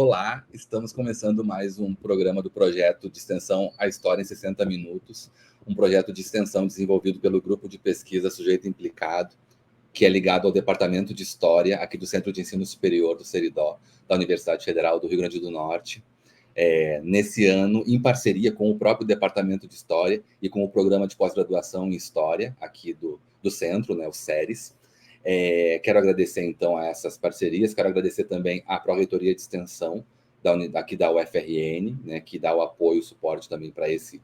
Olá, estamos começando mais um programa do projeto de extensão A História em 60 Minutos, um projeto de extensão desenvolvido pelo Grupo de Pesquisa Sujeito Implicado, que é ligado ao Departamento de História aqui do Centro de Ensino Superior do Seridó, da Universidade Federal do Rio Grande do Norte. Nesse ano, em parceria com o próprio Departamento de História e com o Programa de Pós-Graduação em História aqui do Centro, né, o SERES. Quero agradecer, então, a essas parcerias, quero agradecer também à Pró-Reitoria de Extensão aqui da UFRN, né, que dá o apoio, o suporte também para esse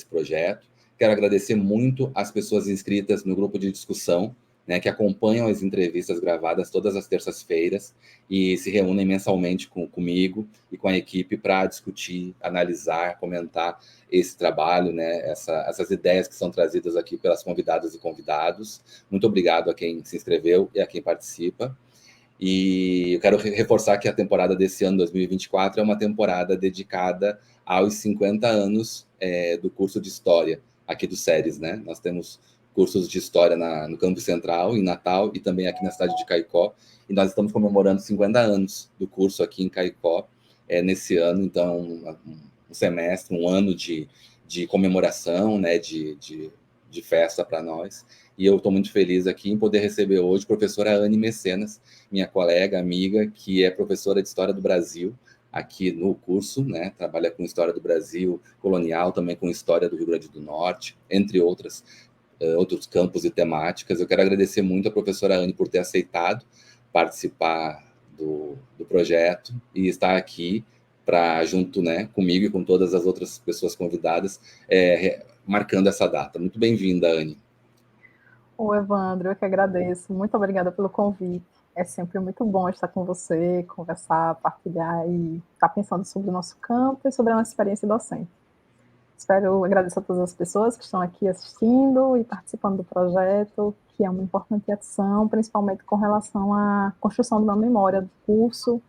projeto. Quero agradecer muito às pessoas inscritas no grupo de discussão, né, que acompanham as entrevistas gravadas todas as terças-feiras e se reúnem mensalmente comigo e com a equipe para discutir, analisar, comentar esse trabalho, né, essas ideias que são trazidas aqui pelas convidadas e convidados. Muito obrigado a quem se inscreveu e a quem participa. E eu quero reforçar que a temporada desse ano, 2024, é uma temporada dedicada aos 50 anos do curso de História aqui do SERES, né? Nós temos cursos de História no Campus Central, em Natal, e também aqui na cidade de Caicó, e nós estamos comemorando 50 anos do curso aqui em Caicó, nesse ano, então, um semestre, um ano de comemoração, né, de festa para nós, e eu estou muito feliz aqui em poder receber hoje a professora Anne Mecenas, minha colega, amiga, que é professora de História do Brasil, aqui no curso, né, trabalha com História do Brasil colonial, também com História do Rio Grande do Norte, entre outros campos e temáticas. Eu quero agradecer muito a professora Anne por ter aceitado participar do projeto e estar aqui para, junto, né, comigo e com todas as outras pessoas convidadas, marcando essa data. Muito bem-vinda, Anne. Oi, Evandro, eu que agradeço. Muito obrigada pelo convite. É sempre muito bom estar com você, conversar, partilhar e estar pensando sobre o nosso campo e sobre a nossa experiência docente. Agradeço a todas as pessoas que estão aqui assistindo e participando do projeto, que é uma importante ação, principalmente com relação à construção de uma memória do curso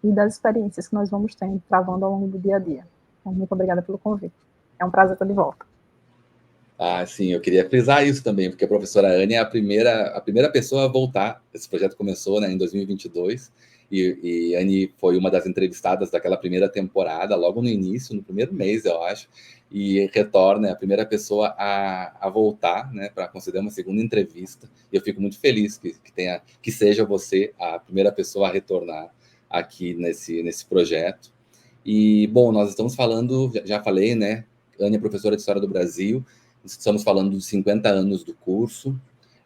e das experiências que nós vamos tendo, travando ao longo do dia a dia. Então, muito obrigada pelo convite. É um prazer estar de volta. Sim, eu queria frisar isso também, porque a professora Anne é a primeira pessoa a voltar. Esse projeto começou, né, em 2022, e Anne foi uma das entrevistadas daquela primeira temporada, logo no início, no primeiro mês, eu acho, e retorna, é a primeira pessoa a voltar, né, para conceder uma segunda entrevista. E eu fico muito feliz que seja você a primeira pessoa a retornar aqui nesse projeto. E, bom, nós estamos falando, já falei, né, Anne é professora de História do Brasil. Estamos falando dos 50 anos do curso,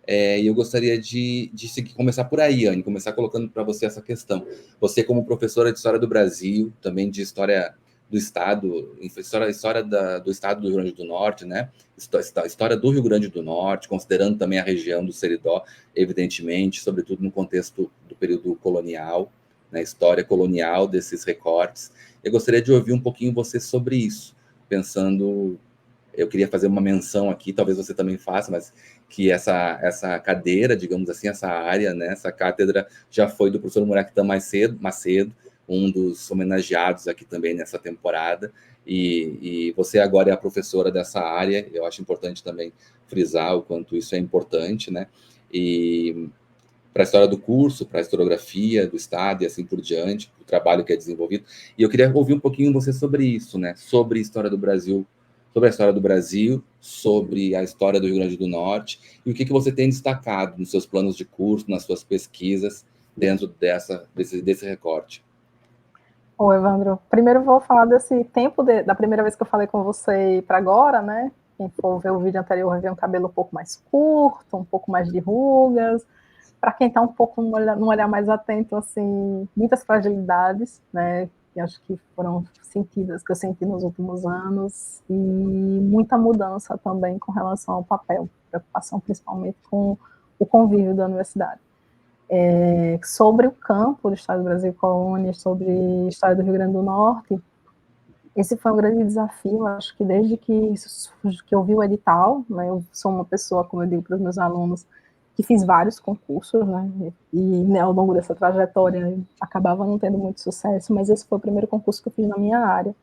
e eu gostaria de começar por aí, Anne, começar colocando para você essa questão. Você, como professora de História do Brasil, também de História do Estado, história do Estado do Rio Grande do Norte, né? História do Rio Grande do Norte, considerando também a região do Seridó, evidentemente, sobretudo no contexto do período colonial, né? História colonial desses recortes. Eu gostaria de ouvir um pouquinho você sobre isso, pensando... Eu queria fazer uma menção aqui, talvez você também faça, mas que essa cadeira, digamos assim, essa área, né, essa cátedra já foi do professor Muraquitã Macedo, um dos homenageados aqui também nessa temporada, e você agora é a professora dessa área. Eu acho importante também frisar o quanto isso é importante, né, e para a história do curso, para a historiografia do Estado e assim por diante, o trabalho que é desenvolvido. E eu queria ouvir um pouquinho você sobre isso, né, sobre a história do Brasil, sobre a história do Brasil, sobre a história do Rio Grande do Norte, e o que você tem destacado nos seus planos de curso, nas suas pesquisas, dentro desse recorte. Ô, Evandro, primeiro vou falar desse tempo da primeira vez que eu falei com você para agora, né? Quem for ver o vídeo anterior vai ver um cabelo um pouco mais curto, um pouco mais de rugas. Para quem está um pouco num olhar mais atento, assim, muitas fragilidades, né? Que acho que foram sentidas, que eu senti nos últimos anos, e muita mudança também com relação ao papel, preocupação principalmente com o convívio da universidade. Sobre o campo do Estado do Brasil e Colônia, sobre a história do Rio Grande do Norte, esse foi um grande desafio, acho que desde que eu vi o edital, né, eu sou uma pessoa, como eu digo para os meus alunos, que fiz vários concursos, né, e né, ao longo dessa trajetória acabava não tendo muito sucesso, mas esse foi o primeiro concurso que eu fiz na minha área,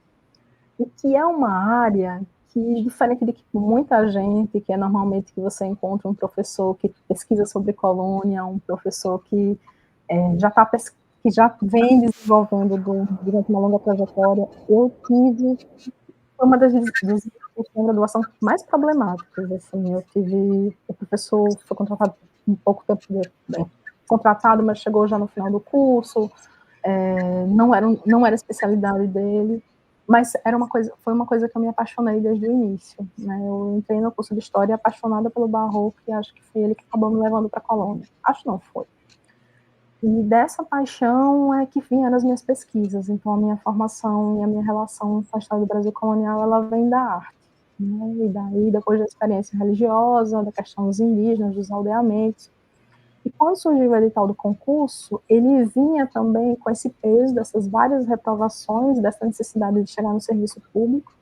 e que é uma área que, diferente de muita gente, que é normalmente que você encontra um professor que pesquisa sobre colônia, um professor que já está que já vem desenvolvendo durante uma longa trajetória, eu tive, foi uma das graduação mais problemáticas, assim, eu tive, o professor foi contratado um pouco tempo, contratado, mas chegou já no final do curso, não era a especialidade dele, mas foi uma coisa que eu me apaixonei desde o início, né? Eu entrei no curso de História apaixonada pelo Barroco, e acho que foi ele que acabou me levando para a Colônia. Acho não, foi. E dessa paixão é que vieram as minhas pesquisas. Então, a minha formação e a minha relação com a história do Brasil colonial, ela vem da arte, né? E daí, depois da experiência religiosa, da questão dos indígenas, dos aldeamentos. E quando surgiu o edital do concurso, ele vinha também com esse peso dessas várias reprovações, dessa necessidade de chegar no serviço público.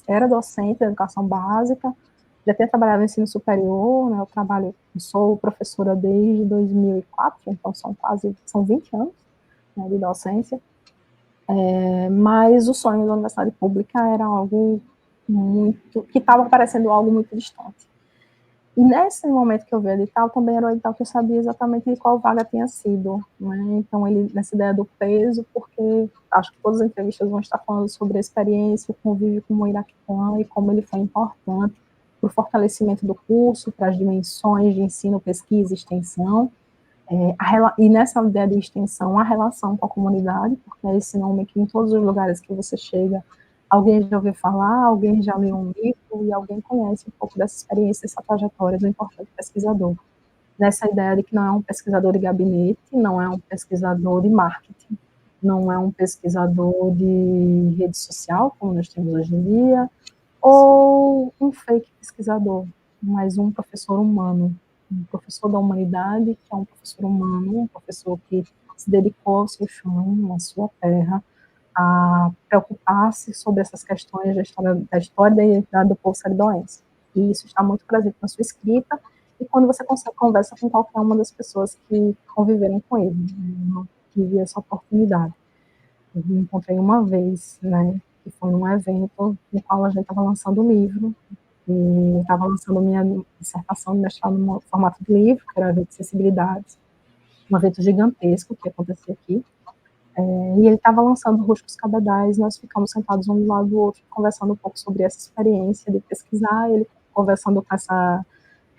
Era docente da educação básica, já tinha trabalhado no ensino superior, né? Eu sou professora desde 2004, então são 20 anos, né, de docência. Mas o sonho da universidade pública era algo que estava parecendo algo muito distante. E nesse momento que eu vi o edital, também era o edital que eu sabia exatamente de qual vaga tinha sido, né? Então, nessa ideia do peso, porque acho que todas as entrevistas vão estar falando sobre a experiência, o convívio com o Moiraquã e como ele foi importante para o fortalecimento do curso, para as dimensões de ensino, pesquisa e extensão. E nessa ideia de extensão, a relação com a comunidade, porque é esse nome que em todos os lugares que você chega, alguém já ouviu falar, alguém já leu um livro e alguém conhece um pouco dessa experiência, dessa trajetória do importante pesquisador. Nessa ideia de que não é um pesquisador de gabinete, não é um pesquisador de marketing, não é um pesquisador de rede social, como nós temos hoje em dia, ou um fake pesquisador, mas um professor humano, um professor da humanidade, que é um professor humano, um professor que se dedicou ao seu chão, à sua terra, a preocupar-se sobre essas questões da história da identidade do povo saridoense. E isso está muito presente na sua escrita, e quando você conversa com qualquer uma das pessoas que conviveram com ele. Eu não tive essa oportunidade. Eu me encontrei uma vez, né, que foi num evento no qual a gente estava lançando o livro, e estava lançando minha dissertação de mestrado no formato de livro, que era a de acessibilidade, um evento gigantesco que acontecia aqui. E ele estava lançando Rústicos Cabedais, nós ficamos sentados um do lado do outro, conversando um pouco sobre essa experiência de pesquisar, ele conversando com essa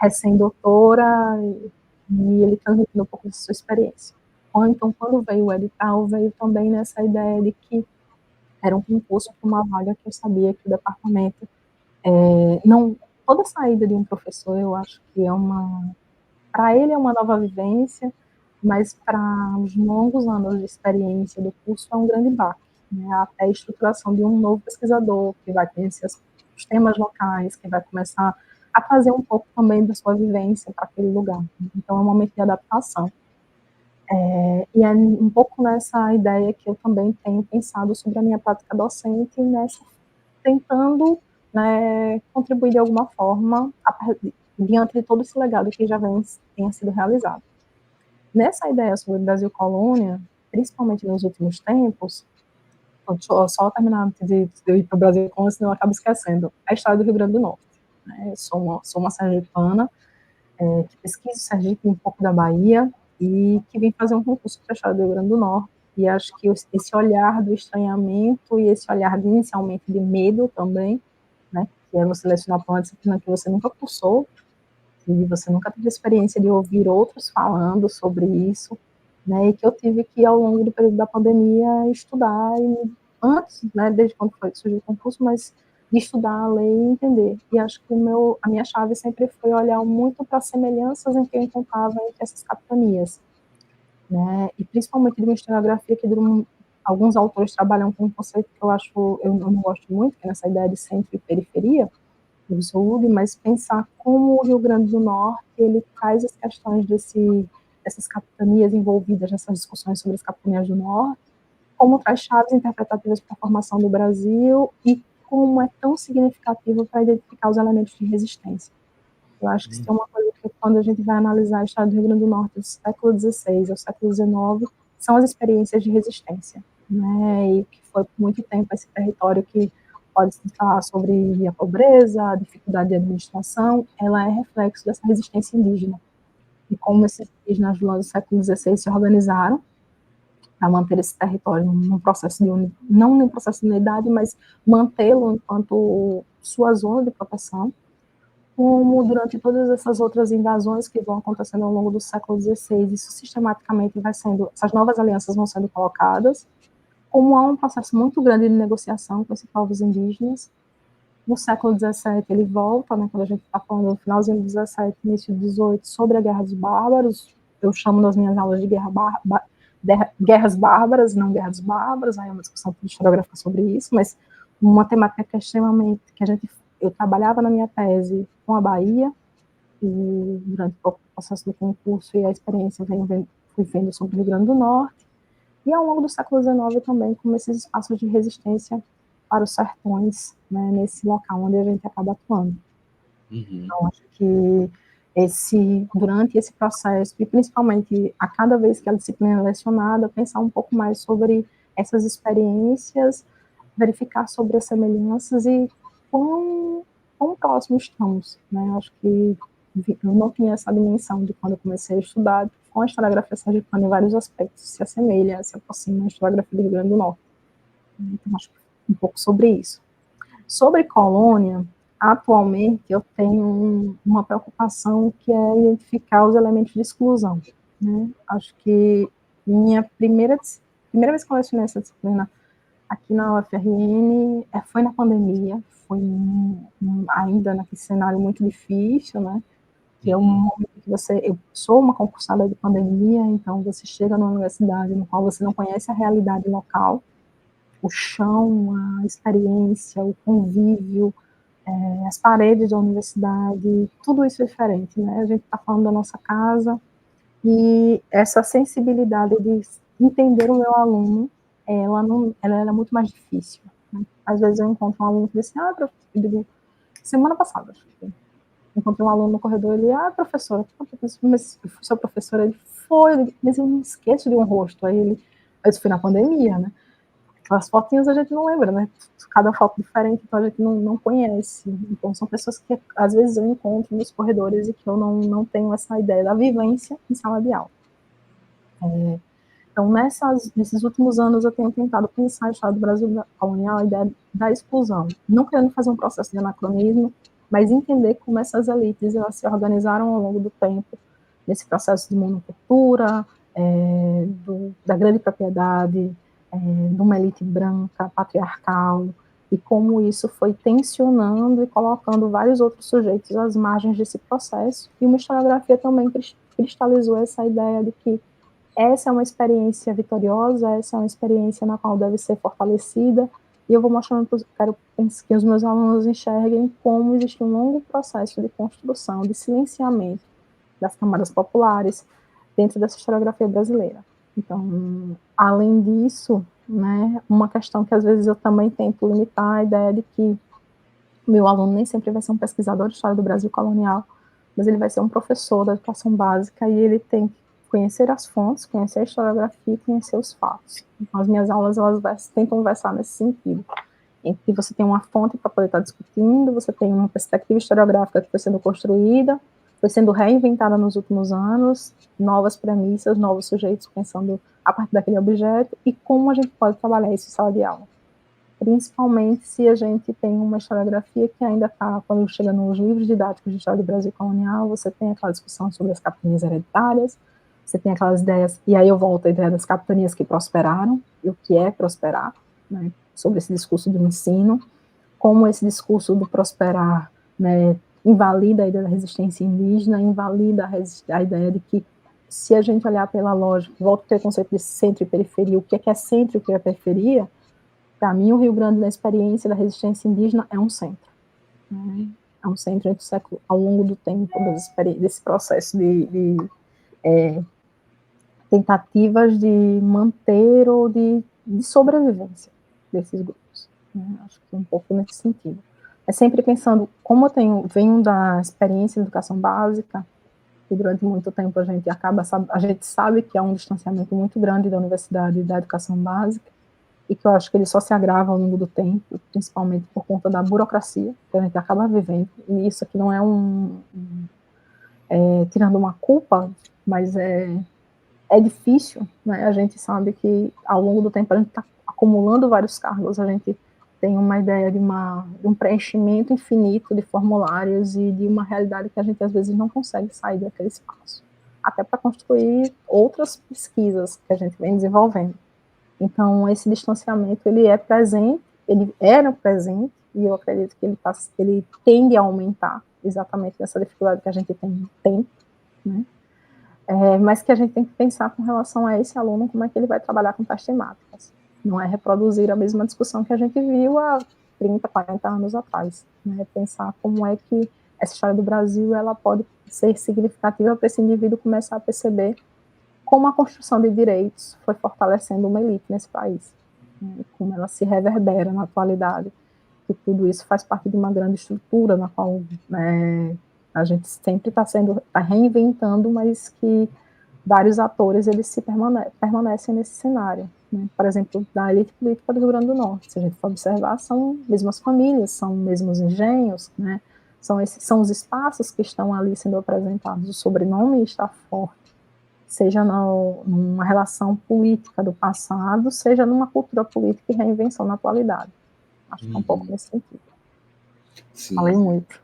recém-doutora, e ele transmitindo um pouco da sua experiência. Então, quando veio o edital, veio também nessa ideia de que era um concurso para uma vaga que eu sabia que o departamento não, toda saída de um professor, eu acho que para ele é uma nova vivência, mas para os longos anos de experiência do curso é um grande baque, né? Até a estruturação de um novo pesquisador, que vai conhecer os temas locais, que vai começar a trazer um pouco também da sua vivência para aquele lugar. Então, é um momento de adaptação. E é um pouco nessa ideia que eu também tenho pensado sobre a minha prática docente, tentando, né, contribuir de alguma forma diante de todo esse legado que já tenha sido realizado. Nessa ideia sobre o Brasil colônia, principalmente nos últimos tempos, deixa eu só terminar antes de eu ir para o Brasil colônia, senão eu acabo esquecendo, a história do Rio Grande do Norte. Né? Eu sou uma sergipana, que pesquisa o Sergipe, um pouco da Bahia, e que vem fazer um concurso para a história do Rio Grande do Norte. E acho que esse olhar do estranhamento e esse olhar inicialmente de medo também, né, que é você selecionar para uma disciplina que você nunca cursou, e você nunca teve experiência de ouvir outros falando sobre isso, né, e que eu tive que, ao longo do período da pandemia, estudar, antes, né, desde quando foi que surgiu o concurso, mas de estudar, ler e entender. E acho que a minha chave sempre foi olhar muito para as semelhanças em que eu encontrava entre essas capitanias, né, e principalmente de uma historiografia que alguns autores trabalham com um conceito que eu não gosto muito, que é nessa ideia de centro e periferia, do Sul, mas pensar como o Rio Grande do Norte ele traz as questões dessas capitanias envolvidas nessas discussões sobre as capitanias do Norte, como traz chaves interpretativas para a formação do Brasil e como é tão significativo para identificar os elementos de resistência. Eu acho que isso é uma coisa que, quando a gente vai analisar a história do Rio Grande do Norte do século XVI ao século XIX, são as experiências de resistência, né? E que foi por muito tempo esse território que pode-se falar sobre a pobreza, a dificuldade de administração, ela é reflexo dessa resistência indígena. E como esses indígenas do século XVI se organizaram, para manter esse território num processo não num processo de unidade, mas mantê-lo enquanto sua zona de proteção, como durante todas essas outras invasões que vão acontecendo ao longo do século XVI, isso sistematicamente essas novas alianças vão sendo colocadas, como há um processo muito grande de negociação com esses povos indígenas. No século XVII ele volta, né, quando a gente está falando do finalzinho do XVII, início do XVIII, sobre a Guerra dos Bárbaros. Eu chamo nas minhas aulas de guerras bárbaras, não guerras bárbaras, aí é uma discussão historiográfica sobre isso, mas uma temática que é extremamente, eu trabalhava na minha tese com a Bahia, e durante o processo do concurso e a experiência fui vendo sobre o Rio Grande do Norte, e ao longo do século XIX também, como esses espaços de resistência para os sertões, né, nesse local onde a gente acaba atuando. Então, acho que durante esse processo, e principalmente a cada vez que a disciplina é lecionada, pensar um pouco mais sobre essas experiências, verificar sobre as semelhanças e quão próximos estamos, né? Acho que eu não tinha essa dimensão de quando eu comecei a estudar com a historiografia sergipana em vários aspectos, se assemelha, se aproxima da historiografia do Rio Grande do Norte. Então, acho que um pouco sobre isso. Sobre colônia, atualmente eu tenho uma preocupação que é identificar os elementos de exclusão, né? Acho que minha primeira vez que eu lecionei essa disciplina aqui na UFRN foi na pandemia, foi ainda naquele cenário muito difícil, né? Que é um momento que eu sou uma concursada de pandemia, então você chega numa universidade no qual você não conhece a realidade local, o chão, a experiência, o convívio, as paredes da universidade, tudo isso é diferente, né? A gente está falando da nossa casa e essa sensibilidade de entender o meu aluno, ela era muito mais difícil, né? Às vezes eu encontro um aluno que diz assim, eu digo, semana passada, acho que encontrei um aluno no corredor, ele, professora, mas seu professor, ele foi, mas eu não esqueço de um rosto, eu fui na pandemia, né? As fotinhas a gente não lembra, né? Cada foto diferente, então a gente não conhece. Então são pessoas que às vezes eu encontro nos corredores e que eu não tenho essa ideia da vivência em sala de aula. Então nesses últimos anos eu tenho tentado pensar a história do Brasil colonial, a ideia da exclusão, não querendo fazer um processo de anacronismo, mas entender como essas elites elas se organizaram ao longo do tempo nesse processo de monocultura, da grande propriedade, de uma elite branca, patriarcal, e como isso foi tensionando e colocando vários outros sujeitos às margens desse processo. E uma historiografia também cristalizou essa ideia de que essa é uma experiência vitoriosa, essa é uma experiência na qual deve ser fortalecida, e eu vou mostrando, quero que os meus alunos enxerguem como existe um longo processo de construção, de silenciamento das camadas populares dentro dessa historiografia brasileira. Então, além disso, né, uma questão que às vezes eu também tento limitar a ideia de que meu aluno nem sempre vai ser um pesquisador de história do Brasil colonial, mas ele vai ser um professor da educação básica e ele tem que conhecer as fontes, conhecer a historiografia e conhecer os fatos. Então, as minhas aulas elas tentam versar nesse sentido, em que você tem uma fonte para poder estar discutindo, você tem uma perspectiva historiográfica que foi sendo construída, foi sendo reinventada nos últimos anos, novas premissas, novos sujeitos pensando a partir daquele objeto, e como a gente pode trabalhar isso em sala de aula. Principalmente se a gente tem uma historiografia que ainda está, quando chega nos livros didáticos de história do Brasil colonial, você tem aquela discussão sobre as capitanias hereditárias, você tem aquelas ideias, e aí eu volto à ideia das capitanias que prosperaram, e o que é prosperar, né, sobre esse discurso do ensino, como esse discurso do prosperar, né, invalida a ideia da resistência indígena, invalida a ideia de que, se a gente olhar pela lógica, volta a ter o conceito de centro e periferia, o que é centro e o que é periferia, para mim o Rio Grande, na experiência da resistência indígena, é um centro. Né? É um centro entre o século, ao longo do tempo, desse processo de tentativas de manter ou de sobrevivência desses grupos. Né? Acho que um pouco nesse sentido. É sempre pensando, como eu venho da experiência de educação básica, e durante muito tempo a gente sabe que há um distanciamento muito grande da universidade e da educação básica, e que eu acho que ele só se agrava ao longo do tempo, principalmente por conta da burocracia que a gente acaba vivendo, e isso aqui não é tirando uma culpa, mas é difícil, né? A gente sabe que ao longo do tempo a gente está acumulando vários cargos, a gente tem uma ideia de um preenchimento infinito de formulários e de uma realidade que a gente às vezes não consegue sair daquele espaço, até para construir outras pesquisas que a gente vem desenvolvendo. Então, esse distanciamento, ele é presente, ele era presente, e eu acredito que ele tende a aumentar, exatamente nessa dificuldade que a gente tem, né? Mas que a gente tem que pensar com relação a esse aluno, como é que ele vai trabalhar com tais temáticas. Não é reproduzir a mesma discussão que a gente viu há 30, 40 anos atrás, né? Pensar como é que essa história do Brasil ela pode ser significativa para esse indivíduo começar a perceber como a construção de direitos foi fortalecendo uma elite nesse país, né? Como ela se reverbera na atualidade, que tudo isso faz parte de uma grande estrutura na qual, né, a gente sempre está reinventando, mas que vários atores eles permanecem nesse cenário, né? Por exemplo, da elite política do Rio Grande do Norte, se a gente for observar, são mesmas famílias, são mesmos engenhos, né? São os espaços que estão ali sendo apresentados, o sobrenome está forte, seja numa relação política do passado, seja numa cultura política e reinvenção na atualidade. Acho que é um pouco nesse sentido. Sim. Falei muito.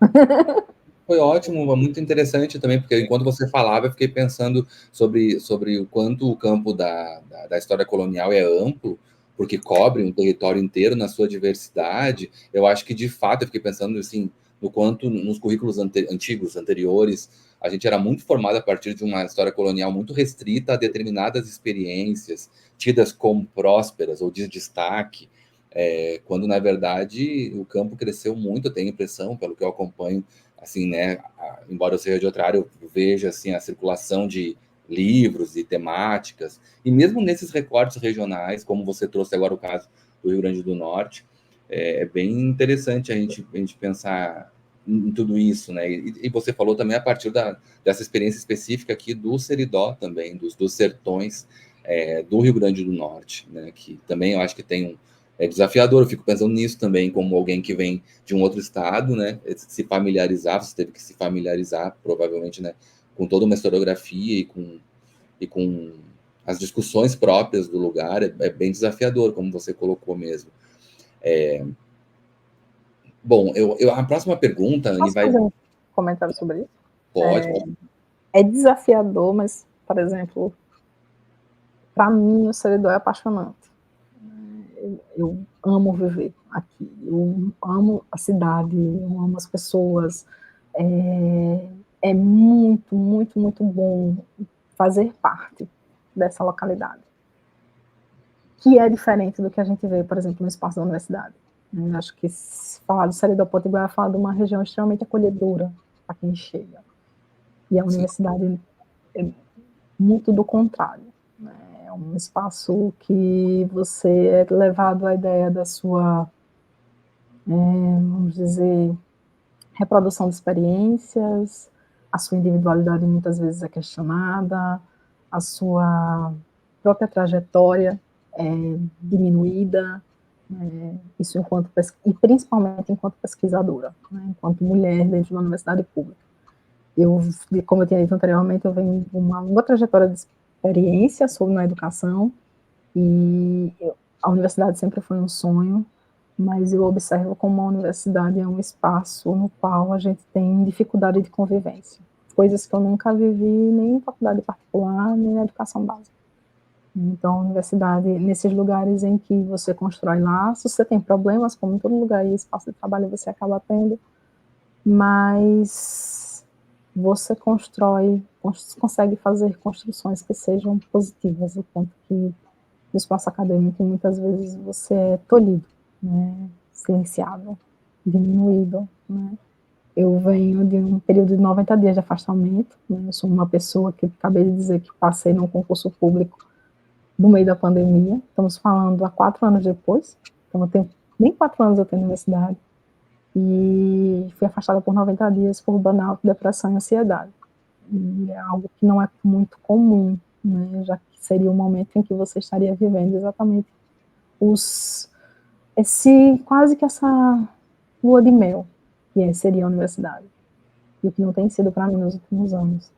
Foi ótimo, muito interessante também, porque enquanto você falava, eu fiquei pensando sobre o quanto o campo da história colonial é amplo, porque cobre um território inteiro na sua diversidade. Eu acho que, de fato, eu fiquei pensando assim, no quanto nos currículos antigos, anteriores, a gente era muito formado a partir de uma história colonial muito restrita a determinadas experiências, tidas como prósperas ou de destaque, quando, na verdade, o campo cresceu muito, eu tenho a impressão, pelo que eu acompanho, assim, né, embora eu seja de outra área, eu vejo, assim, a circulação de livros e temáticas, e mesmo nesses recortes regionais, como você trouxe agora o caso do Rio Grande do Norte, é bem interessante a gente pensar em tudo isso, né, e você falou também a partir dessa experiência específica aqui do Seridó também, dos sertões do Rio Grande do Norte, né, que também eu acho que tem desafiador, eu fico pensando nisso também, como alguém que vem de um outro estado, né, se familiarizar, você teve que se familiarizar, provavelmente, né, com toda uma historiografia e com as discussões próprias do lugar, é bem desafiador, como você colocou mesmo. Bom, a próxima pergunta... Posso fazer um comentário sobre isso? Pode. É desafiador, mas, por exemplo, para mim o Seridó é apaixonante. Eu amo viver aqui, eu amo a cidade, eu amo as pessoas. É muito, muito, muito bom fazer parte dessa localidade, que é diferente do que a gente vê, por exemplo, no espaço da universidade. Eu acho que falar do Seridó Potiguar é falar de uma região extremamente acolhedora para quem chega. E a universidade é muito do contrário. É um espaço que você é levado à ideia da sua, vamos dizer, reprodução de experiências, a sua individualidade muitas vezes é questionada, a sua própria trajetória é diminuída, isso e principalmente enquanto pesquisadora, né, enquanto mulher dentro da universidade pública. Como eu tinha dito anteriormente, eu venho de uma longa trajetória de experiência na educação, e a universidade sempre foi um sonho, mas eu observo como a universidade é um espaço no qual a gente tem dificuldade de convivência, coisas que eu nunca vivi nem em faculdade particular, nem na educação básica. Então, a universidade, nesses lugares em que você constrói laços, você tem problemas, como em todo lugar, e espaço de trabalho você acaba tendo, mas você consegue fazer construções que sejam positivas, ao ponto que no espaço acadêmico muitas vezes você é tolhido, né, silenciado, diminuído, né. Eu venho de um período de 90 dias de afastamento, né, eu sou uma pessoa que acabei de dizer que passei num concurso público no meio da pandemia, estamos falando há 4 anos depois, então eu tenho, nem 4 anos eu tenho na universidade, e fui afastada por 90 dias por burnout, depressão e ansiedade. E é algo que não é muito comum, né, já que seria o momento em que você estaria vivendo exatamente quase que essa lua de mel, que seria a universidade, e o que não tem sido para mim nos últimos anos.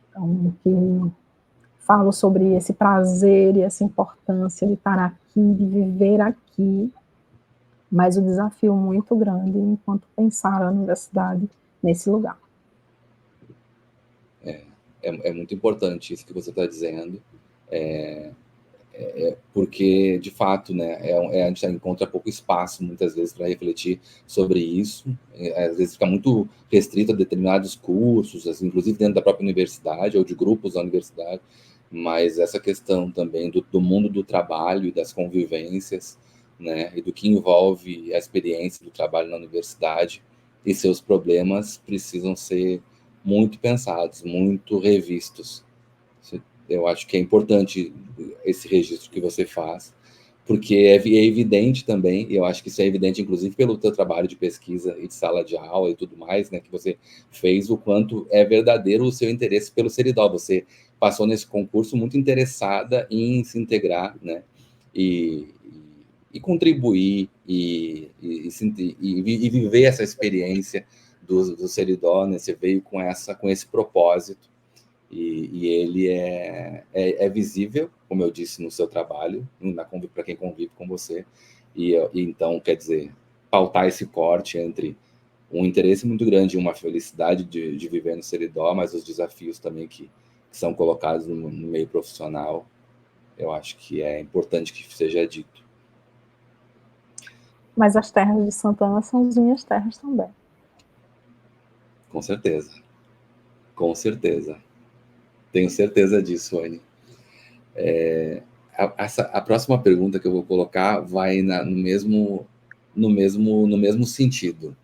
Então, o que falo sobre esse prazer e essa importância de estar aqui, de viver aqui, mas o desafio muito grande enquanto pensar a universidade nesse lugar. É muito importante isso que você está dizendo, porque, de fato, né, a gente encontra pouco espaço, muitas vezes, para refletir sobre isso. Às vezes fica muito restrito a determinados cursos, assim, inclusive dentro da própria universidade, ou de grupos da universidade, mas essa questão também do mundo do trabalho e das convivências, né, e do que envolve a experiência do trabalho na universidade e seus problemas precisam ser muito pensados, muito revistos. Eu acho que é importante esse registro que você faz, porque é evidente também, e eu acho que isso é evidente, inclusive, pelo teu trabalho de pesquisa e de sala de aula e tudo mais, né, que você fez, o quanto é verdadeiro o seu interesse pelo Seridó. Você passou nesse concurso muito interessada em se integrar, né, e, e contribuir e viver essa experiência do Seridó, né? Você veio com esse propósito, e ele é visível, como eu disse, no seu trabalho, para quem convive com você, e então, quer dizer, pautar esse corte entre um interesse muito grande e uma felicidade de viver no Seridó, mas os desafios também que são colocados no meio profissional, eu acho que é importante que seja dito. Mas as terras de Santana são as minhas terras também. Com certeza. Com certeza. Tenho certeza disso, Anne. A próxima pergunta que eu vou colocar vai no mesmo sentido.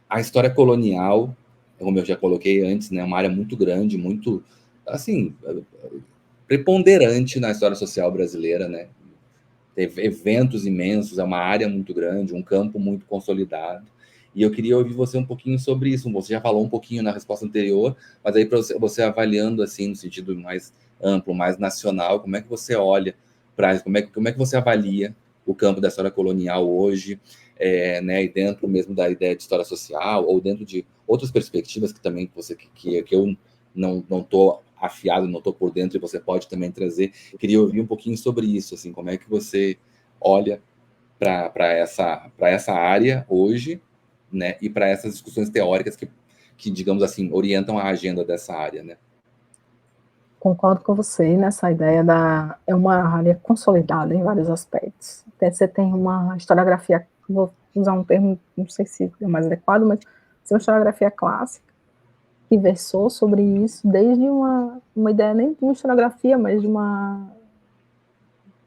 A história colonial, como eu já coloquei antes, né, é uma área muito grande, muito, assim, preponderante na história social brasileira, né? Teve eventos imensos, é uma área muito grande, um campo muito consolidado. E eu queria ouvir você um pouquinho sobre isso. Você já falou um pouquinho na resposta anterior, mas aí para você avaliando assim no sentido mais amplo, mais nacional, como é que você olha para isso? Como é que você avalia o campo da história colonial hoje, né? E dentro mesmo da ideia de história social ou dentro de outras perspectivas que também que eu não estou afiado, não estou por dentro e você pode também trazer. Queria ouvir um pouquinho sobre isso, assim, como é que você olha para essa área hoje, né, e para essas discussões teóricas que, digamos assim, orientam a agenda dessa área, né? Concordo com você nessa ideia é uma área consolidada em vários aspectos. Você tem uma historiografia, vou usar um termo, não sei se é mais adequado, mas uma historiografia clássica, que versou sobre isso desde uma ideia nem de uma historiografia, mas de uma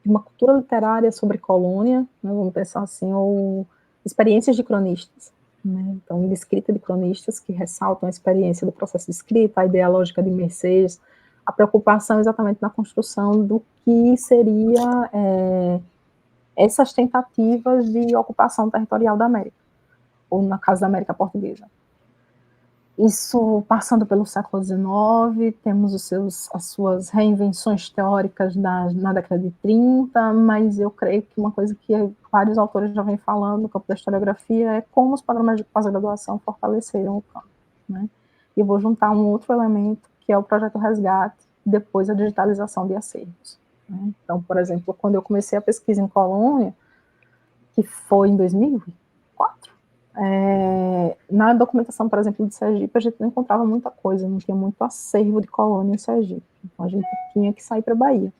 cultura literária sobre colônia, né, vamos pensar assim, ou experiências de cronistas. Né? Então, de escrita de cronistas que ressaltam a experiência do processo de escrita, a ideia lógica de Mercedes, a preocupação exatamente na construção do que seria essas tentativas de ocupação territorial da América, ou na casa da América Portuguesa. Isso passando pelo século XIX, temos as suas reinvenções teóricas na década de 30, mas eu creio que uma coisa que vários autores já vêm falando no campo da historiografia é como os programas de pós-graduação fortaleceram o campo. Né? E eu vou juntar um outro elemento, que é o projeto Resgate, depois a digitalização de acervos. Né? Então, por exemplo, quando eu comecei a pesquisa em Colônia, que foi em 2004, na documentação, por exemplo, de Sergipe, a gente não encontrava muita coisa, não tinha muito acervo de colônia em Sergipe. Então, a gente tinha que sair para a Bahia.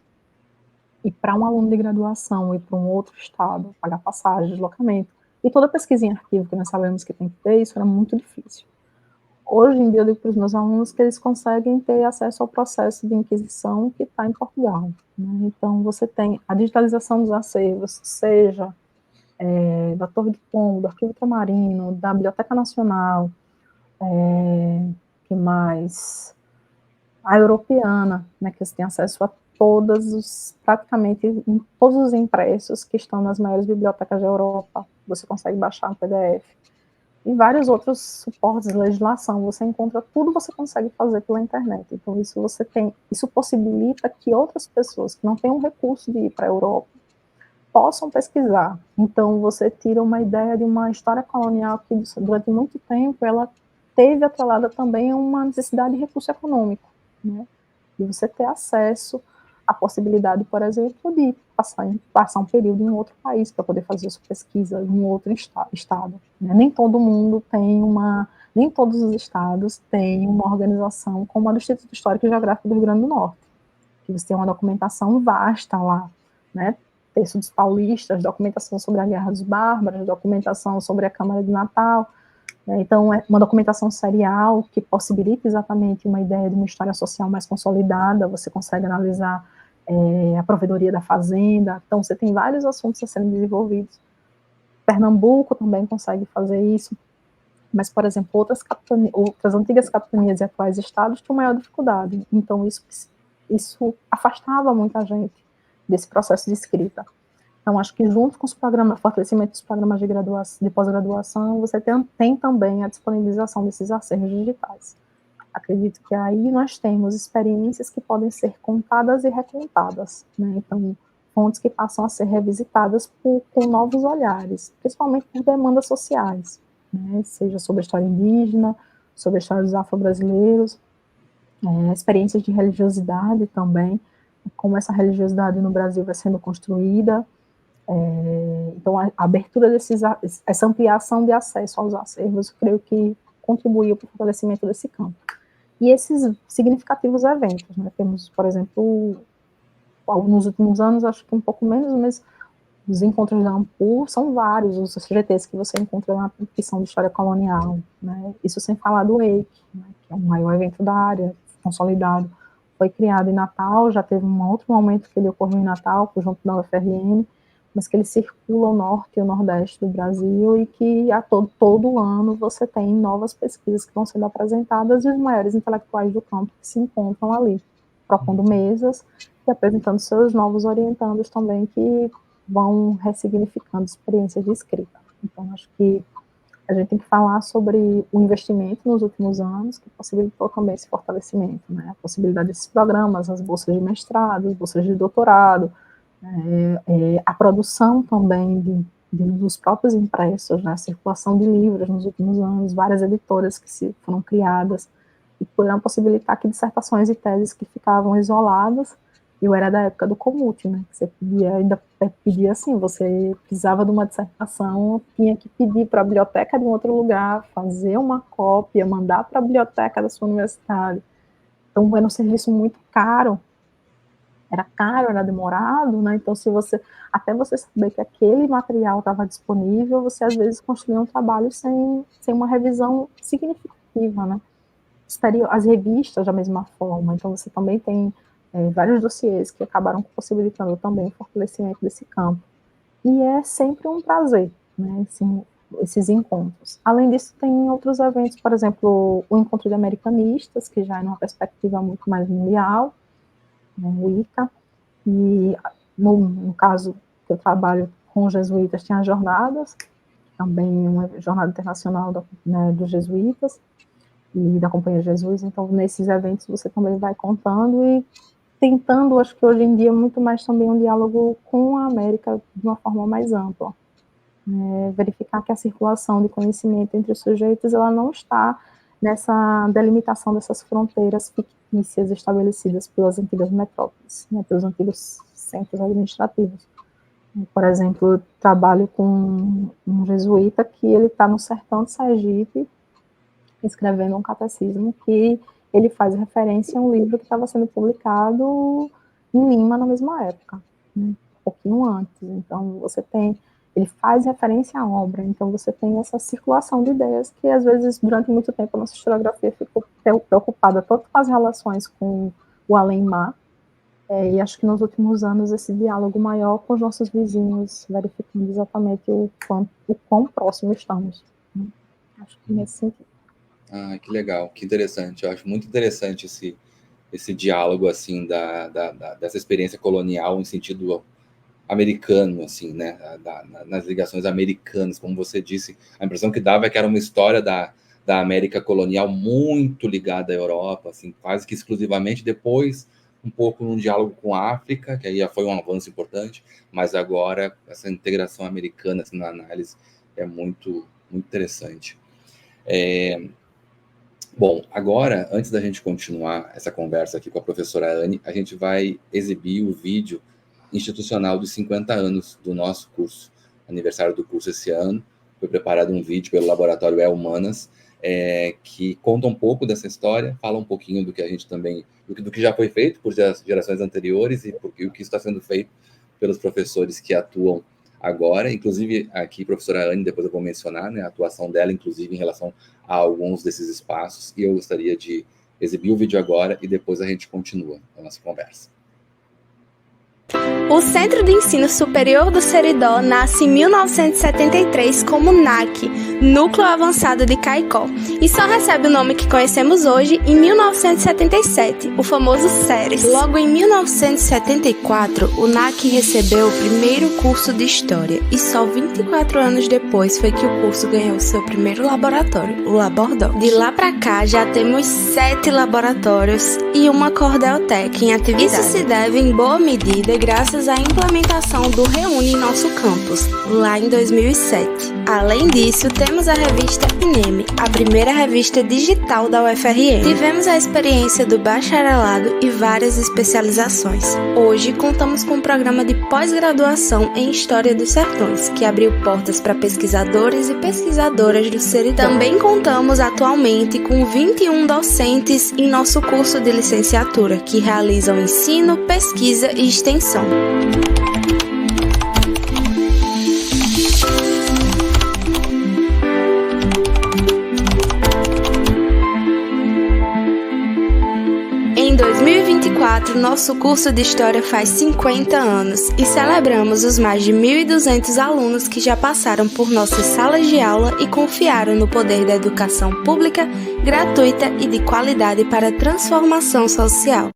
E para um aluno de graduação ir para um outro estado, pagar passagem, deslocamento, e toda pesquisa em arquivo, que nós sabemos que tem que ter, isso era muito difícil. Hoje em dia, eu digo para os meus alunos que eles conseguem ter acesso ao processo de inquisição que está em Portugal. Né? Então, você tem a digitalização dos acervos, seja da Torre de Pombo, do Arquivo Ultramarino, da Biblioteca Nacional, que mais? A Europeana, né, que você tem acesso a praticamente em todos os impressos que estão nas maiores bibliotecas da Europa, você consegue baixar no PDF. E vários outros suportes de legislação, você encontra tudo, você consegue fazer pela internet. Então, isso possibilita que outras pessoas que não têm um recurso de ir para a Europa possam pesquisar. Então, você tira uma ideia de uma história colonial que, durante muito tempo, ela teve atrelada também a uma necessidade de recurso econômico. né? E você ter acesso à possibilidade, por exemplo, de passar um período em outro país para poder fazer sua pesquisa em um outro estado. Né? Nem todos os estados têm uma organização como a do Instituto Histórico e Geográfico do Rio Grande do Norte, que você tem uma documentação vasta lá, né? Texto dos paulistas, documentação sobre a Guerra dos Bárbaros, documentação sobre a Câmara de Natal. Então, é uma documentação serial que possibilita exatamente uma ideia de uma história social mais consolidada, você consegue analisar a provedoria da fazenda, então você tem vários assuntos a serem desenvolvidos. Pernambuco também consegue fazer isso, mas, por exemplo, outras antigas capitanias e atuais estados tinham maior dificuldade, então isso afastava muita gente desse processo de escrita. Então, acho que junto com os programas, fortalecimento dos programas de pós-graduação, você tem também a disponibilização desses acervos digitais. Acredito que aí nós temos experiências que podem ser contadas e recontadas, né? Então, fontes que passam a ser revisitadas com novos olhares, principalmente por demandas sociais, né? Seja sobre a história indígena, sobre a história dos afro-brasileiros, experiências de religiosidade também, como essa religiosidade no Brasil vai sendo construída. Então, a abertura essa ampliação de acesso aos acervos, eu creio que contribuiu para o fortalecimento desse campo. E esses significativos eventos, né? Temos, por exemplo, nos últimos anos, acho que um pouco menos, mas os encontros da AMPU são vários, os CGTs que você encontra na profissão de história colonial, né? Isso sem falar do EIC, né? Que é o maior evento da área, consolidado. Foi criado em Natal, já teve um outro momento que ele ocorreu em Natal, junto da UFRN, mas que ele circula o norte e o nordeste do Brasil e que a todo ano você tem novas pesquisas que vão sendo apresentadas e os maiores intelectuais do campo que se encontram ali, propondo mesas e apresentando seus novos orientandos também que vão ressignificando experiências de escrita. Então, acho que a gente tem que falar sobre o investimento nos últimos anos, que possibilitou também esse fortalecimento, né? A possibilidade desses programas, as bolsas de mestrado, as bolsas de doutorado, a produção também dos próprios impressos, né? A circulação de livros nos últimos anos, várias editoras que foram criadas e puderam possibilitar que dissertações e teses que ficavam isoladas. Eu era da época do Comut, né? Você pedia assim, você precisava de uma dissertação, tinha que pedir para a biblioteca de um outro lugar, fazer uma cópia, mandar para a biblioteca da sua universidade. Então, era um serviço muito caro. Era caro, era demorado, né? Então, até você saber que aquele material estava disponível, você às vezes construía um trabalho sem uma revisão significativa, né? As revistas da mesma forma, então você também tem vários dossiês que acabaram possibilitando também o fortalecimento desse campo. E é sempre um prazer, né, esses encontros. Além disso, tem outros eventos, por exemplo, o Encontro de Americanistas, que já é numa perspectiva muito mais mundial, né, o ICA, e no caso que eu trabalho com os jesuítas, tem as jornadas, também uma jornada internacional dos jesuítas, e da Companhia de Jesus, então nesses eventos você também vai contando e tentando, acho que hoje em dia, muito mais também um diálogo com a América de uma forma mais ampla. Verificar que a circulação de conhecimento entre os sujeitos, ela não está nessa delimitação dessas fronteiras fictícias estabelecidas pelas antigas metrópoles, né, pelos antigos centros administrativos. Por exemplo, eu trabalho com um jesuíta que ele está no sertão de Sergipe, escrevendo um catecismo que ele faz referência a um livro que estava sendo publicado em Lima na mesma época, né, um pouquinho antes. Então, ele faz referência à obra, então você tem essa circulação de ideias que, às vezes, durante muito tempo, a nossa historiografia ficou preocupada tanto com as relações com o além-mar, e acho que nos últimos anos esse diálogo maior com os nossos vizinhos, verificando exatamente o quão próximo estamos. Né? Acho que nesse sentido. Ah, que legal, que interessante. Eu acho muito interessante esse diálogo assim dessa experiência colonial em sentido americano, assim, né? Nas ligações americanas, como você disse, a impressão que dava é que era uma história da América colonial muito ligada à Europa, assim, quase que exclusivamente. Depois, um pouco num diálogo com a África, que aí já foi um avanço importante, mas agora essa integração americana assim, na análise é muito, muito interessante. Bom, agora, antes da gente continuar essa conversa aqui com a professora Anne, a gente vai exibir o vídeo institucional dos 50 anos do nosso curso, aniversário do curso esse ano. Foi preparado um vídeo pelo Laboratório E-Humanas, que conta um pouco dessa história, fala um pouquinho do que a gente também, do que já foi feito por gerações anteriores e o que está sendo feito pelos professores que atuam agora. Inclusive, aqui, professora Anne, depois eu vou mencionar, né, a atuação dela, inclusive, em relação a alguns desses espaços, e eu gostaria de exibir o vídeo agora e depois a gente continua a nossa conversa. O Centro de Ensino Superior do Seridó nasce em 1973 como NAC, Núcleo Avançado de Caicó, e só recebe o nome que conhecemos hoje em 1977, o famoso SERES. Logo em 1974, o NAC recebeu o primeiro curso de História, e só 24 anos depois foi que o curso ganhou seu primeiro laboratório, o Labordoc. De lá pra cá, já temos 7 laboratórios e uma Cordeltec em atividade. Isso se deve, em boa medida, graças à implementação do Reúne em nosso campus, lá em 2007. Além disso, temos a revista INEM, a primeira revista digital da UFRN. Tivemos a experiência do bacharelado e várias especializações. Hoje, contamos com um programa de pós-graduação em História dos Sertões, que abriu portas para pesquisadores e pesquisadoras do Seridó. Também contamos atualmente com 21 docentes em nosso curso de licenciatura, que realizam ensino, pesquisa e extensão. Em 2024, nosso curso de História faz 50 anos e celebramos os mais de 1.200 alunos que já passaram por nossas salas de aula e confiaram no poder da educação pública, gratuita e de qualidade para a transformação social.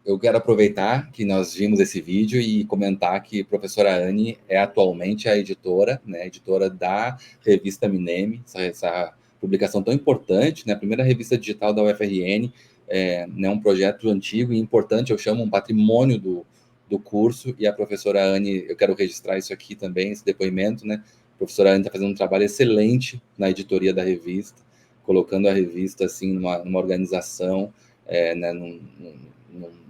Eu quero aproveitar que nós vimos esse vídeo e comentar que a professora Anne é atualmente a editora, né, editora da revista MINEM, essa publicação tão importante, né, a primeira revista digital da UFRN, né, um projeto antigo e importante, eu chamo um patrimônio do curso, e a professora Anne, eu quero registrar isso aqui também, esse depoimento, né, a professora Anne está fazendo um trabalho excelente na editoria da revista, colocando a revista assim numa organização, né,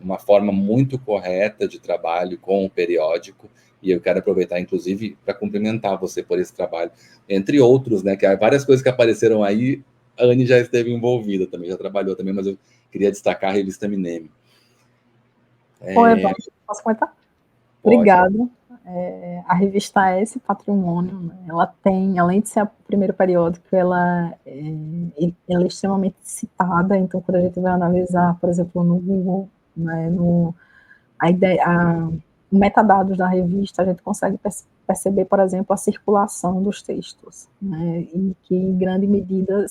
numa forma muito correta de trabalho com o periódico, e eu quero aproveitar, inclusive, para cumprimentar você por esse trabalho, entre outros, né, que há várias coisas que apareceram aí, a Anne já esteve envolvida também, já trabalhou também, mas eu queria destacar a revista MINEM. Oi, posso comentar? Pode. Obrigado. A revista é esse patrimônio, né? Ela tem, além de ser o primeiro periódico, ela é extremamente citada, então quando a gente vai analisar, por exemplo, no Google, né, metadados da revista, a gente consegue perceber, por exemplo, a circulação dos textos, né, e que em grande medida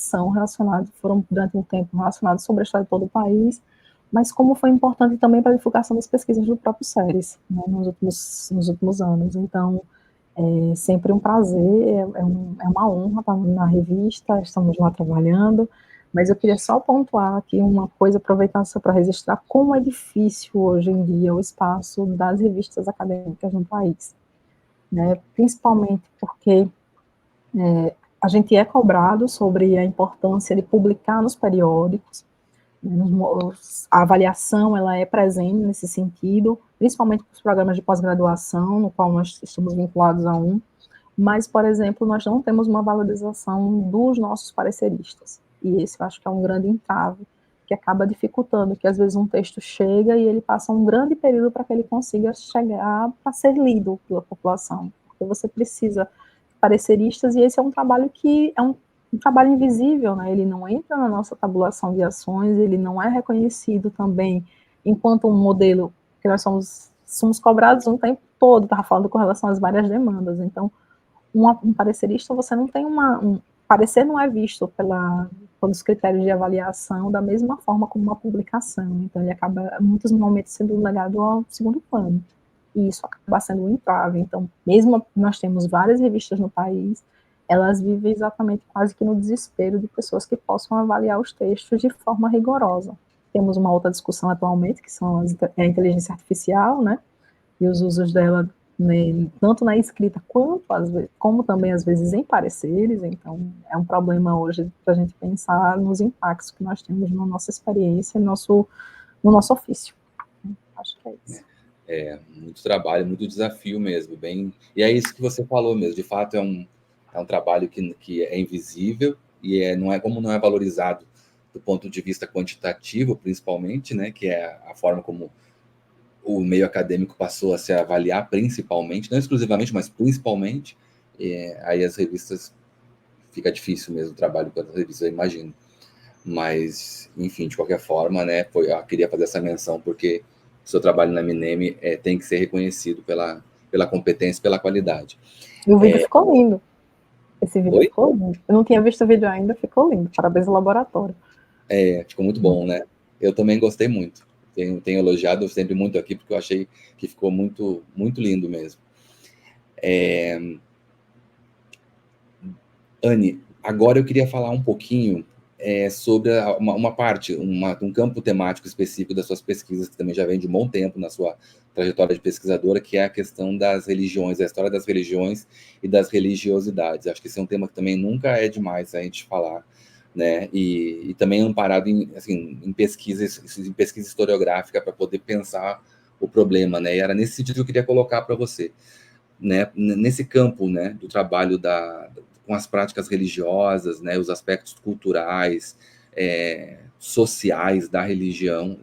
foram durante um tempo relacionados sobre a história de todo o país, mas como foi importante também para a divulgação das pesquisas do próprio SERES, né, nos últimos anos. Então, é sempre um prazer, é uma honra estar na revista, estamos lá trabalhando, mas eu queria só pontuar aqui uma coisa, aproveitar só para registrar como é difícil hoje em dia o espaço das revistas acadêmicas no país, né, principalmente porque a gente é cobrado sobre a importância de publicar nos periódicos. A avaliação ela é presente nesse sentido, principalmente para os programas de pós-graduação, no qual nós estamos vinculados a um, mas, por exemplo, nós não temos uma valorização dos nossos pareceristas, e esse eu acho que é um grande entrave, que acaba dificultando, que às vezes um texto chega e ele passa um grande período para que ele consiga chegar para ser lido pela população, porque você precisa de pareceristas, e esse é um trabalho que é um trabalho invisível, né? Ele não entra na nossa tabulação de ações, ele não é reconhecido também enquanto um modelo que nós somos cobrados um tempo todo, estava falando com relação às várias demandas. Então, um parecerista, você não tem parecer não é visto pelos critérios de avaliação da mesma forma como uma publicação, então ele acaba, em muitos momentos, sendo legado ao segundo plano, e isso acaba sendo um entrave. Então, mesmo nós temos várias revistas no país, elas vivem exatamente quase que no desespero de pessoas que possam avaliar os textos de forma rigorosa. Temos uma outra discussão atualmente, que são a inteligência artificial, né, e os usos dela né, tanto na escrita quanto como também às vezes em pareceres. Então é um problema hoje para a gente pensar nos impactos que nós temos na nossa experiência, no nosso ofício. Acho que é isso. Muito trabalho, muito desafio mesmo, e é isso que você falou mesmo, de fato é um trabalho que é invisível e não é valorizado do ponto de vista quantitativo, principalmente, né, que é a forma como o meio acadêmico passou a se avaliar, principalmente, não exclusivamente, mas principalmente. Aí as revistas, fica difícil mesmo o trabalho com as revistas, eu imagino. Mas, enfim, de qualquer forma, né, eu queria fazer essa menção, porque o seu trabalho na MINEM tem que ser reconhecido pela competência, pela qualidade. E o vídeo ficou lindo. Esse vídeo Oi? ficou lindo. Eu não tinha visto o vídeo ainda, ficou lindo. Parabéns ao laboratório. Ficou muito bom, né? Eu também gostei muito. Tenho elogiado sempre muito aqui, porque eu achei que ficou muito, muito lindo mesmo. Anne, agora eu queria falar um pouquinho sobre uma parte, um campo temático específico das suas pesquisas, que também já vem de um bom tempo na sua trajetória de pesquisadora, que é a questão das religiões, a história das religiões e das religiosidades. Acho que esse é um tema que também nunca é demais a gente falar, né? E também amparado em pesquisa historiográfica para poder pensar o problema, né? E era nesse sentido que eu queria colocar para você, né? Nesse campo, né, do trabalho com as práticas religiosas, né, os aspectos culturais, sociais da religião,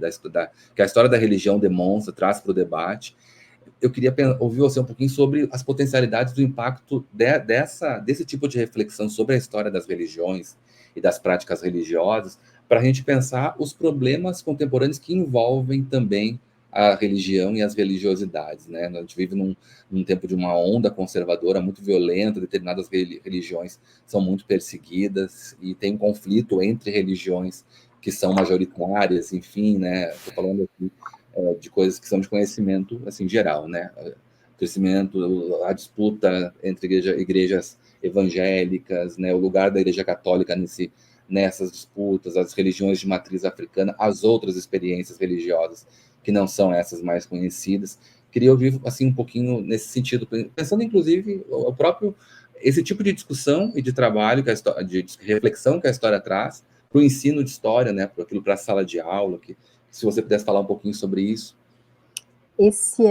que a história da religião demonstra, traz para o debate. Eu queria ouvir você um pouquinho sobre as potencialidades do impacto desse tipo de reflexão sobre a história das religiões e das práticas religiosas, para a gente pensar os problemas contemporâneos que envolvem também a religião e as religiosidades, né? A gente vive num tempo de uma onda conservadora muito violenta, determinadas religiões são muito perseguidas e tem um conflito entre religiões que são majoritárias, enfim, né? Estou falando aqui de coisas que são de conhecimento, assim, geral, né? O crescimento, a disputa entre igrejas evangélicas, né? O lugar da Igreja Católica nessas disputas, as religiões de matriz africana, as outras experiências religiosas que não são essas mais conhecidas. Queria ouvir assim um pouquinho nesse sentido, pensando inclusive esse tipo de discussão e de trabalho de reflexão que a história traz para o ensino de história, né, para a sala de aula, se você pudesse falar um pouquinho sobre isso. Essa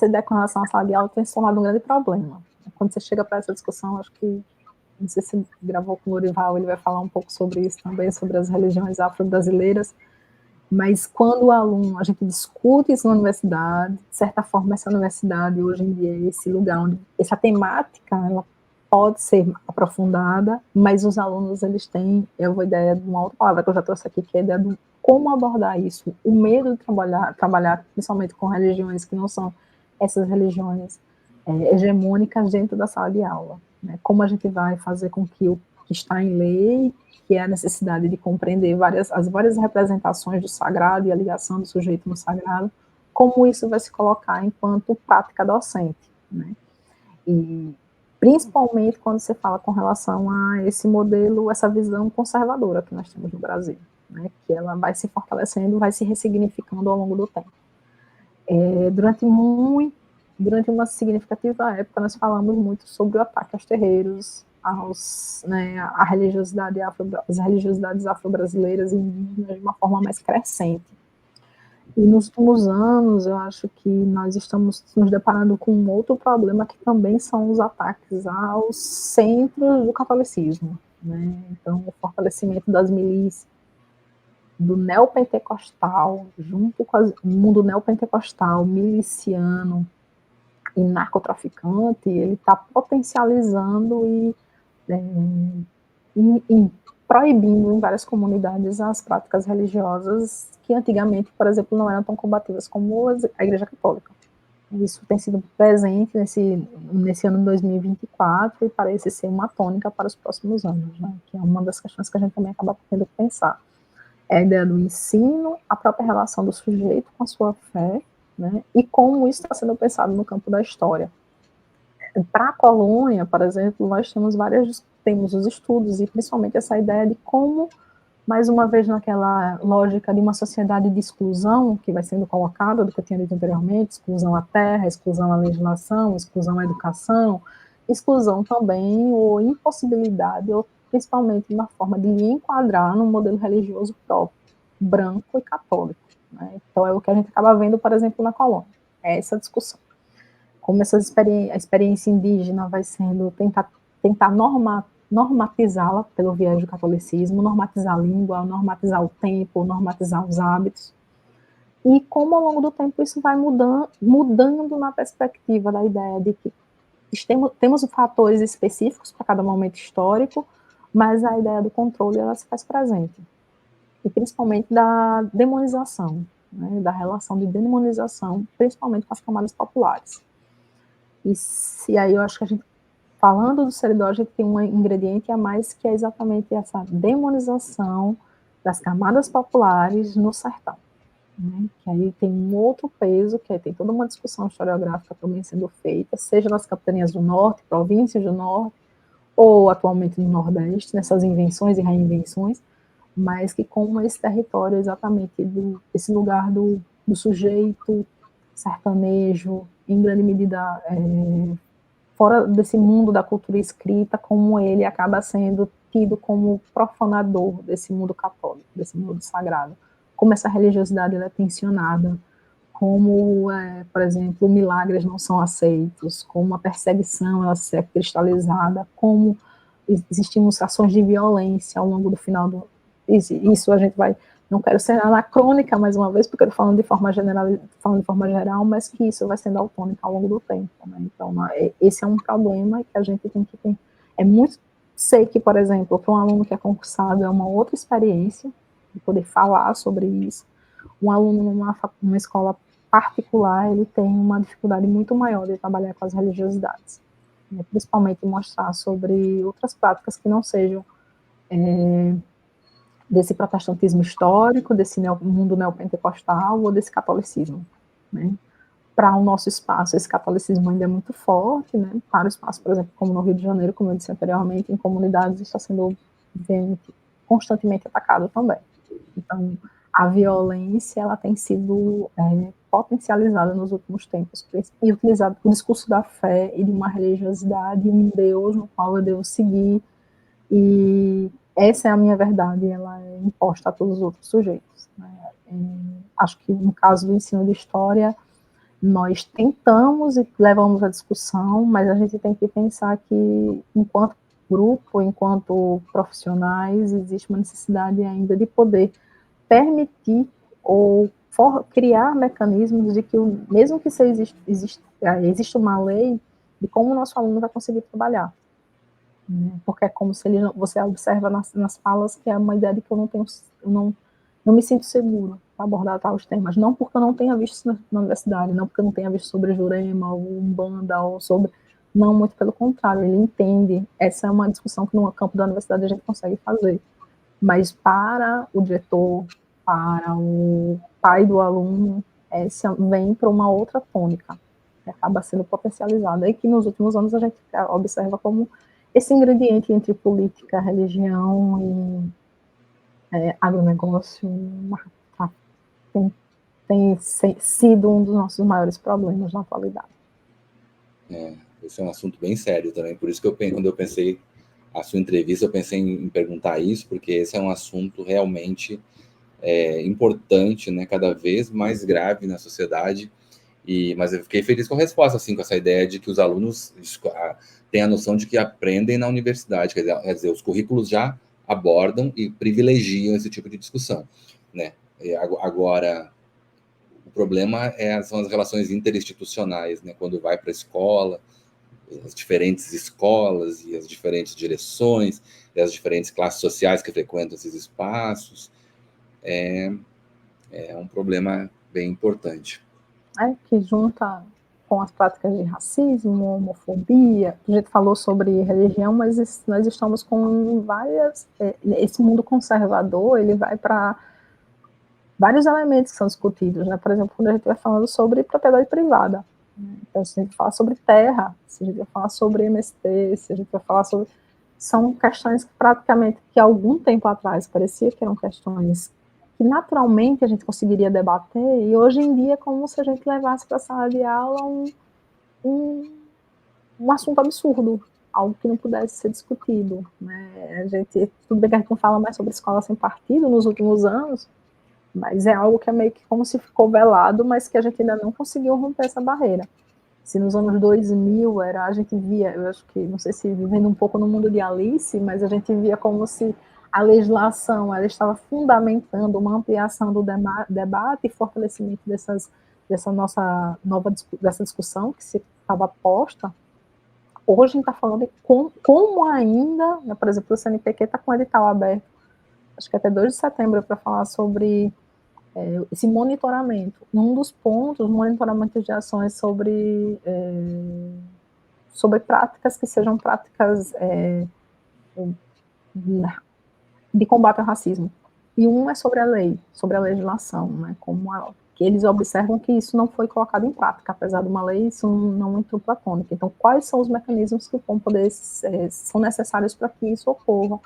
ideia com relação à sala de aula tem se tornado um grande problema. Quando você chega para essa discussão, acho que, não sei se gravou com o Lorival, ele vai falar um pouco sobre isso também, sobre as religiões afro-brasileiras, mas quando a gente discute isso na universidade, de certa forma, essa universidade hoje em dia é esse lugar onde essa temática ela pode ser aprofundada, mas os alunos eles têm uma ideia de uma outra palavra que eu já trouxe aqui, que é a ideia de como abordar isso, o medo de trabalhar principalmente com religiões que não são essas religiões hegemônicas dentro da sala de aula, né? Como a gente vai fazer com que o que está em lei, que é a necessidade de compreender as várias representações do sagrado e a ligação do sujeito no sagrado, como isso vai se colocar enquanto prática docente, né? E principalmente quando você fala com relação a esse modelo, essa visão conservadora que nós temos no Brasil, né? Que ela vai se fortalecendo, vai se ressignificando ao longo do tempo. Durante uma significativa época, nós falamos muito sobre o ataque aos terreiros, as religiosidades afro-brasileiras e indígenas de uma forma mais crescente. E nos últimos anos, eu acho que nós estamos nos deparando com um outro problema, que também são os ataques aos centros do catolicismo, né? Então, o fortalecimento das milícias, do neopentecostal, junto com o mundo neopentecostal, miliciano e narcotraficante, ele está potencializando e proibindo em várias comunidades as práticas religiosas que antigamente, por exemplo, não eram tão combativas como a Igreja Católica. Isso tem sido presente nesse ano de 2024 e parece ser uma tônica para os próximos anos, né? Que é uma das questões que a gente também acaba tendo que pensar. É a ideia do ensino, a própria relação do sujeito com a sua fé, né? E como isso está sendo pensado no campo da história. Para a colônia, por exemplo, nós temos os estudos, e principalmente essa ideia de como mais uma vez naquela lógica de uma sociedade de exclusão que vai sendo colocada, do que eu tinha dito anteriormente, exclusão à terra, exclusão à legislação, exclusão à educação, exclusão também ou impossibilidade, ou principalmente uma forma de lhe enquadrar num modelo religioso próprio, branco e católico. Né? Então é o que a gente acaba vendo, por exemplo, na colônia, é essa discussão. Como a experiência indígena vai sendo tentar normatizá-la pelo viés do catolicismo, normatizar a língua, normatizar o tempo, normatizar os hábitos, e como ao longo do tempo isso vai mudando na perspectiva da ideia de que temos fatores específicos para cada momento histórico, mas a ideia do controle ela se faz presente, e principalmente da demonização, né, da relação de demonização, principalmente com as camadas populares. E aí eu acho que a gente, falando do seridó, a gente tem um ingrediente a mais, que é exatamente essa demonização das camadas populares no sertão. Né? Que aí tem um outro peso, que aí tem toda uma discussão historiográfica também sendo feita, seja nas capitanias do norte, províncias do norte, ou atualmente no nordeste, nessas invenções e reinvenções, mas que como esse território exatamente esse lugar do sujeito sertanejo, em grande medida fora desse mundo da cultura escrita, como ele acaba sendo tido como profanador desse mundo católico, desse mundo sagrado, como essa religiosidade é tensionada, como, por exemplo, milagres não são aceitos, como a perseguição ela se é cristalizada, como existem ações de violência ao longo do final do... Isso a gente vai... Não quero ser anacrônica mais uma vez, porque eu estou falando de forma geral, mas que isso vai sendo autônico ao longo do tempo. Né? Então, esse é um problema que a gente tem que ter. É muito... Sei que, por exemplo, para um aluno que é concursado é uma outra experiência de poder falar sobre isso. Um aluno numa escola particular, ele tem uma dificuldade muito maior de trabalhar com as religiosidades. Né? Principalmente mostrar sobre outras práticas que não sejam... desse protestantismo histórico, desse mundo neopentecostal ou desse catolicismo. Né? Para o nosso espaço, esse catolicismo ainda é muito forte, né? Para o espaço, por exemplo, como no Rio de Janeiro, como eu disse anteriormente, em comunidades está sendo constantemente atacado também. Então, a violência ela tem sido potencializada nos últimos tempos e utilizado o discurso da fé e de uma religiosidade, um Deus no qual eu devo seguir, e essa é a minha verdade, ela é imposta a todos os outros sujeitos. Né? Acho que no caso do ensino de história, nós tentamos e levamos a discussão, mas a gente tem que pensar que, enquanto grupo, enquanto profissionais, existe uma necessidade ainda de poder permitir ou criar mecanismos de que, mesmo que exista uma lei, de como o nosso aluno vai conseguir trabalhar. Porque é como se você observa nas falas que é uma ideia de que eu não me sinto seguro para abordar tais temas, não porque eu não tenha visto na universidade, não porque eu não tenha visto sobre Jurema, ou Umbanda, ou sobre... Não, muito pelo contrário, ele entende. Essa é uma discussão que no campo da universidade a gente consegue fazer. Mas para o diretor, para o pai do aluno, essa vem para uma outra tônica, que acaba sendo potencializada, e que nos últimos anos a gente observa como esse ingrediente entre política, religião e agronegócio tem sido um dos nossos maiores problemas na atualidade. Esse é um assunto bem sério também, por isso que quando eu pensei a sua entrevista, eu pensei em perguntar isso, porque esse é um assunto realmente importante, né, cada vez mais grave na sociedade. Mas eu fiquei feliz com a resposta, assim, com essa ideia de que os alunos têm a noção de que aprendem na universidade, quer dizer, os currículos já abordam e privilegiam esse tipo de discussão, né? Agora, o problema são as relações interinstitucionais, né? Quando vai para a escola, as diferentes escolas e as diferentes direções e as diferentes classes sociais que frequentam esses espaços, é um problema bem importante. Que junta com as práticas de racismo, homofobia. A gente falou sobre religião, mas nós estamos com várias... esse mundo conservador, ele vai para vários elementos que são discutidos, né? Por exemplo, quando a gente vai falando sobre propriedade privada, né? Então, se a gente fala sobre terra, se a gente vai falar sobre MST, se a gente vai falar sobre... são questões que praticamente, que há algum tempo atrás parecia que eram questões que naturalmente a gente conseguiria debater, e hoje em dia é como se a gente levasse para a sala de aula um assunto absurdo, algo que não pudesse ser discutido, né? Tudo bem que a gente não fala mais sobre escola sem partido nos últimos anos, mas é algo que é meio que como se ficou velado, mas que a gente ainda não conseguiu romper essa barreira. Se nos anos 2000 a gente via, eu acho que, não sei se vivendo um pouco no mundo de Alice, mas a gente via como se a legislação ela estava fundamentando uma ampliação do debate e fortalecimento dessa nossa dessa discussão que se estava posta. Hoje a gente está falando de como ainda, né, por exemplo, o CNPq está com o edital aberto, acho que até 2 de setembro, para falar sobre esse monitoramento. Um dos pontos, monitoramento de ações sobre práticas que sejam práticas de combate ao racismo. E um é sobre a lei, sobre a legislação, né, que eles observam que isso não foi colocado em prática, apesar de uma lei, isso não entrou platônica. Então, quais são os mecanismos que vão poder, são necessários para que isso ocorra,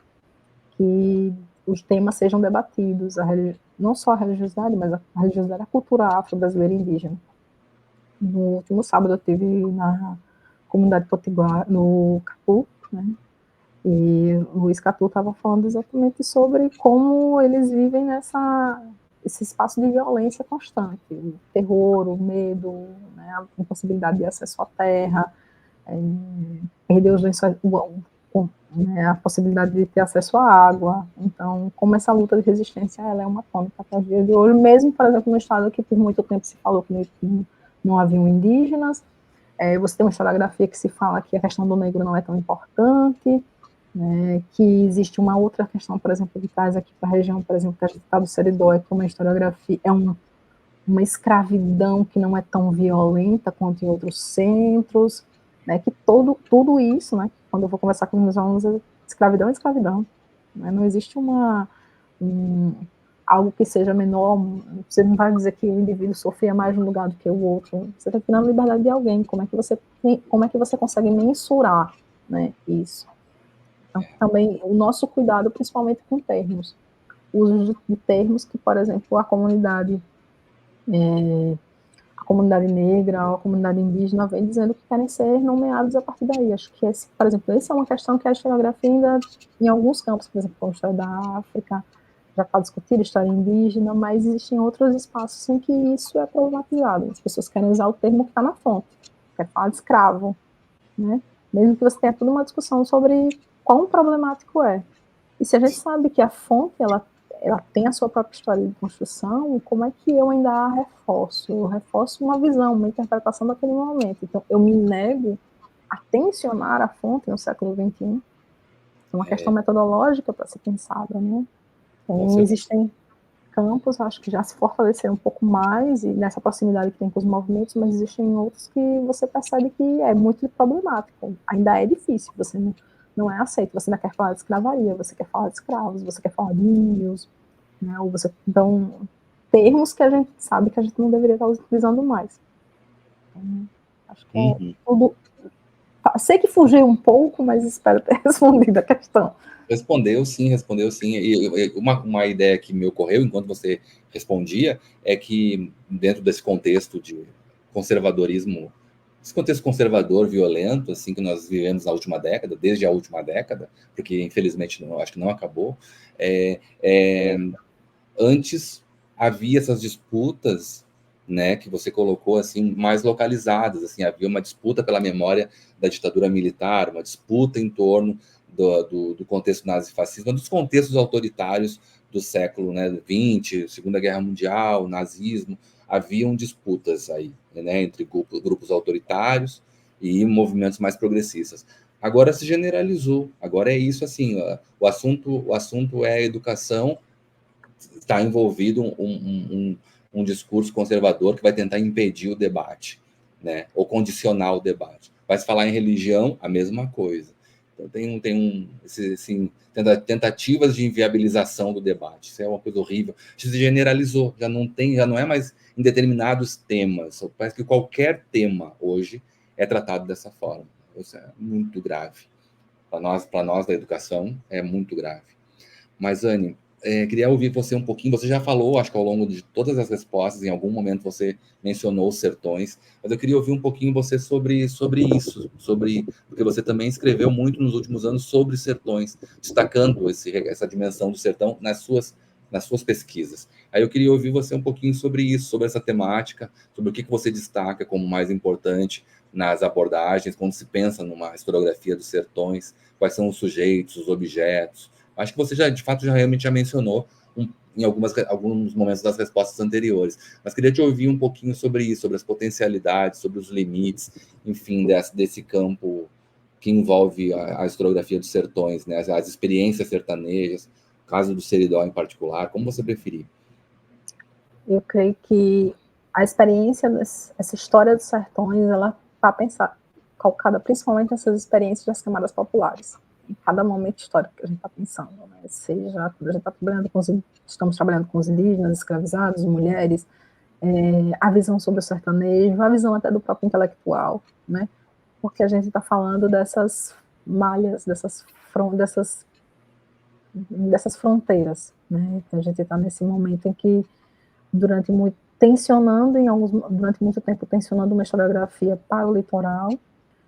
que os temas sejam debatidos, não só a religiosidade, mas a religiosidade, a cultura afro-brasileira e indígena. No último sábado eu estive na comunidade potiguar, no Capu, né, e o Luiz Catu estava falando exatamente sobre como eles vivem esse espaço de violência constante, o terror, o medo, né, a impossibilidade de acesso à terra, perder os lençóis, né, a possibilidade de ter acesso à água. Então, como essa luta de resistência ela é uma tônica até o dia de hoje, mesmo, por exemplo, no estado que por muito tempo se falou que não haviam indígenas, você tem uma historiografia que se fala que a questão do negro não é tão importante, né, que existe uma outra questão, por exemplo, que traz aqui para a região, por exemplo, que a gente está do Seridó, é como a historiografia é uma escravidão que não é tão violenta quanto em outros centros, né, que tudo isso, né, quando eu vou conversar com os meus alunos, escravidão é escravidão, né, não existe algo que seja menor, você não vai dizer que o indivíduo sofria mais num lugar do que o outro, você está tirando a liberdade de alguém, como é que você consegue mensurar, né, isso? Então, também o nosso cuidado, principalmente com termos, o uso de termos que, por exemplo, a comunidade negra ou a comunidade indígena vem dizendo que querem ser nomeados a partir daí. Acho que, por exemplo, essa é uma questão que a historiografia ainda, em alguns campos, por exemplo, como a história da África, já está discutida, história indígena, mas existem outros espaços em que isso é problematizado. As pessoas querem usar o termo que está na fonte, quer falar de escravo, né? Mesmo que você tenha toda uma discussão sobre quão problemático é. E se a gente sabe que a fonte, ela tem a sua própria história de construção, como é que eu ainda a reforço? Eu reforço uma visão, uma interpretação daquele momento. Então, eu me nego a tensionar a fonte no século XXI. É uma questão metodológica para ser pensada, né? Então, existem campos, acho que já se fortaleceram um pouco mais, e nessa proximidade que tem com os movimentos, mas existem outros que você percebe que é muito problemático. Ainda é difícil, você não é aceito, você ainda quer falar de escravaria, você quer falar de escravos, você quer falar de índios, né? Então, termos que a gente sabe que a gente não deveria estar utilizando mais. Então, acho que é tudo. Sei que fugiu um pouco, mas espero ter respondido a questão. Respondeu sim. E uma ideia que me ocorreu enquanto você respondia é que, dentro desse contexto de conservadorismo, esse contexto conservador, violento, assim, que nós vivemos na última década, desde a última década, porque, infelizmente, acho que não acabou, antes havia essas disputas, né, que você colocou assim, mais localizadas, assim, havia uma disputa pela memória da ditadura militar, uma disputa em torno do contexto nazifascista, dos contextos autoritários do século, né, 20, Segunda Guerra Mundial, nazismo, haviam disputas aí, né, entre grupos autoritários e movimentos mais progressistas. Agora se generalizou, agora é isso, assim, o assunto é a educação, está envolvido um discurso conservador que vai tentar impedir o debate, né, ou condicionar o debate. Vai se falar em religião, a mesma coisa. Então tem tentativas de inviabilização do debate. Isso é uma coisa horrível. Isso se generalizou, já não é mais em determinados temas. Parece que qualquer tema hoje é tratado dessa forma. Isso é muito grave. para nós da educação, é muito grave. Mas, Anne, queria ouvir você um pouquinho. Você já falou, acho que ao longo de todas as respostas, em algum momento você mencionou os sertões, mas eu queria ouvir um pouquinho você sobre isso, porque você também escreveu muito nos últimos anos sobre sertões, destacando essa dimensão do sertão nas suas pesquisas. Aí eu queria ouvir você um pouquinho sobre isso, sobre essa temática, sobre o que você destaca como mais importante nas abordagens, quando se pensa numa historiografia dos sertões, quais são os sujeitos, os objetos. Acho que você de fato, realmente já mencionou em alguns momentos das respostas anteriores, mas queria te ouvir um pouquinho sobre isso, sobre as potencialidades, sobre os limites, enfim, desse campo que envolve a historiografia dos sertões, né, as experiências sertanejas, o caso do Seridó em particular, como você preferir. Eu creio que a experiência, essa história dos sertões, ela está calcada principalmente nessas experiências das camadas populares, em cada momento histórico que a gente está pensando, né? Seja quando a gente está trabalhando estamos trabalhando com os indígenas, escravizados, mulheres, a visão sobre o sertanejo, a visão até do próprio intelectual, né? Porque a gente está falando dessas malhas, dessas fronteiras, né? Então a gente está nesse momento em que durante muito tempo tensionando uma historiografia para o litoral,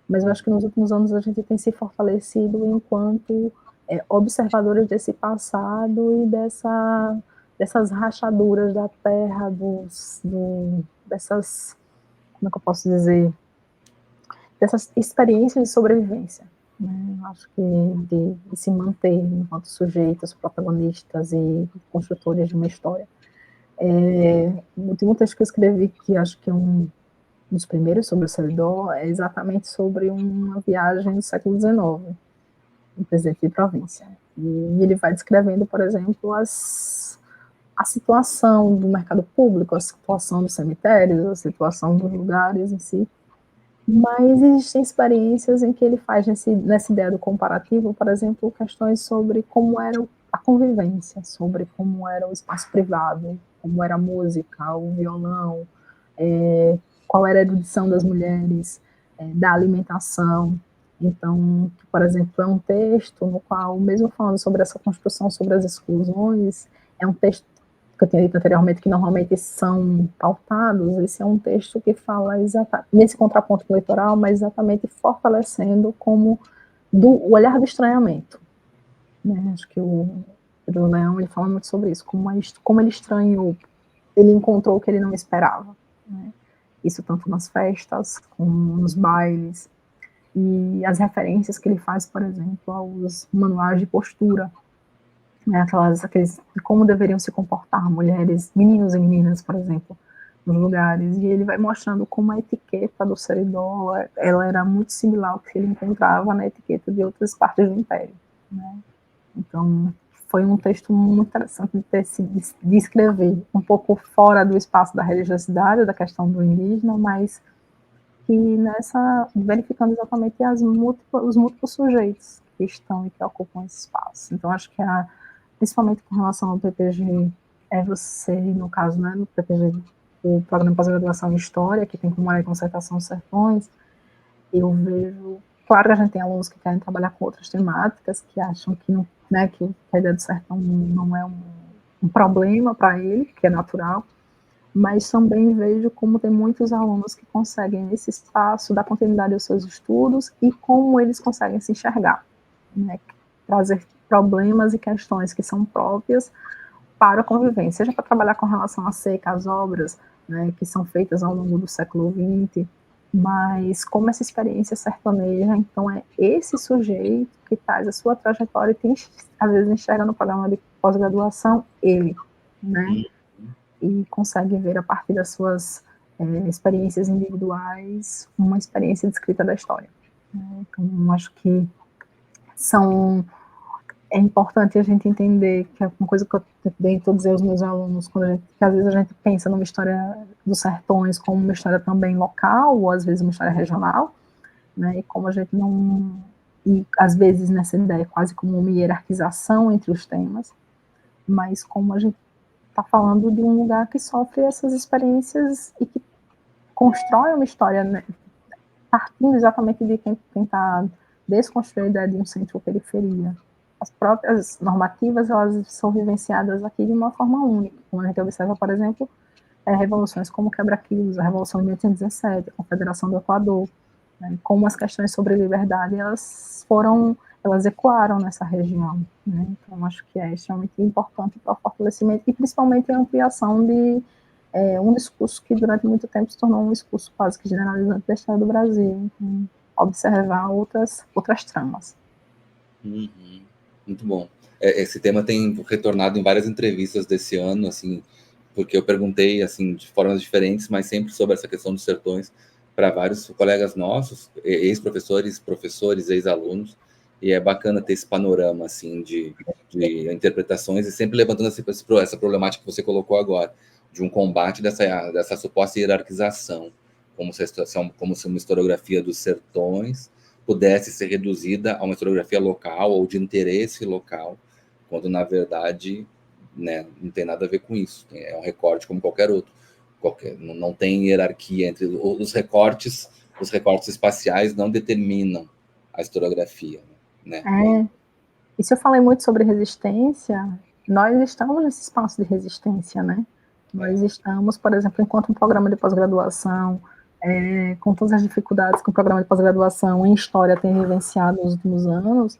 mas eu acho que nos últimos anos a gente tem se fortalecido enquanto observadores desse passado e dessas rachaduras da terra, dessas, como é que eu posso dizer, dessas experiências de sobrevivência, né? Acho que de se manter enquanto sujeitos, protagonistas e construtores de uma história. O último texto que eu escrevi, que acho que é um dos primeiros sobre o Seridó, é exatamente sobre uma viagem do século XIX, um presidente de província. E ele vai descrevendo, por exemplo, a situação do mercado público, a situação dos cemitérios, a situação dos lugares em si. Mas existem experiências em que ele faz, nessa ideia do comparativo, por exemplo, questões sobre como era a convivência, sobre como era o espaço privado, como era a música, o violão, qual era a erudição das mulheres, da alimentação. Então, por exemplo, é um texto no qual, mesmo falando sobre essa construção sobre as exclusões, é um texto que eu tinha dito anteriormente, que normalmente são pautados, esse é um texto que fala nesse contraponto com o litoral, mas exatamente fortalecendo como o olhar do estranhamento, né? Acho que o Pedro Leão, ele fala muito sobre isso, como ele estranhou, ele encontrou o que ele não esperava, né? Isso tanto nas festas, como nos bailes, e as referências que ele faz, por exemplo, aos manuais de postura, né, aqueles de como deveriam se comportar mulheres, meninos e meninas, por exemplo, nos lugares, e ele vai mostrando como a etiqueta do Seridó, ela era muito similar ao que ele encontrava na etiqueta de outras partes do Império, né? Então, foi um texto muito interessante de escrever, um pouco fora do espaço da religiosidade, da questão do indígena, mas que verificando exatamente os múltiplos sujeitos que estão e que ocupam esse espaço. Então, acho que principalmente com relação ao PPG, você, no caso, né, no PPG, o Programa de Pós-Graduação em História, que tem como área de concertação os sertões, eu vejo, claro que a gente tem alunos que querem trabalhar com outras temáticas, que acham que, não, né, que a ideia do sertão não é um problema para ele, que é natural, mas também vejo como tem muitos alunos que conseguem, nesse espaço, dar continuidade aos seus estudos e como eles conseguem se enxergar, né, trazer problemas e questões que são próprias para a convivência, seja para trabalhar com relação à seca, às obras, né, que são feitas ao longo do século XX, mas como essa experiência sertaneja, então é esse sujeito que traz a sua trajetória e às vezes enxerga no programa de pós-graduação ele, né, e consegue ver a partir das suas experiências individuais uma experiência descrita da história. Então, acho que é importante a gente entender que é uma coisa que eu tento dizer aos meus alunos, que às vezes a gente pensa numa história dos sertões como uma história também local, ou às vezes uma história regional, né, e como a gente não... E às vezes nessa ideia quase como uma hierarquização entre os temas, mas como a gente está falando de um lugar que sofre essas experiências e que constrói uma história, né, partindo exatamente de quem está desconstruir a ideia de um centro-periferia. As próprias normativas, elas são vivenciadas aqui de uma forma única. Como a gente observa, por exemplo, revoluções como o Quebra-Quilos, a Revolução de 1817, a Confederação do Equador, né, como as questões sobre liberdade, elas ecoaram nessa região, né? Então, acho que é extremamente importante para o fortalecimento e principalmente a ampliação de um discurso que durante muito tempo se tornou um discurso quase que generalizante da história do Brasil, então, observar outras tramas. Uhum. Muito bom. Esse tema tem retornado em várias entrevistas desse ano, assim, porque eu perguntei, assim, de formas diferentes, mas sempre sobre essa questão dos sertões para vários colegas nossos, ex-professores, professores, ex-alunos, e é bacana ter esse panorama, assim, de interpretações e sempre levantando essa problemática que você colocou agora, de um combate dessa suposta hierarquização, como se uma historiografia dos sertões pudesse ser reduzida a uma historiografia local ou de interesse local, quando, na verdade, né, não tem nada a ver com isso. É um recorte como qualquer outro. Não tem hierarquia entre os recortes espaciais não determinam a historiografia. Né? E se eu falei muito sobre resistência, nós estamos nesse espaço de resistência, né? Nós estamos, por exemplo, enquanto um programa de pós-graduação, com todas as dificuldades que o programa de pós-graduação em História tem vivenciado nos últimos anos,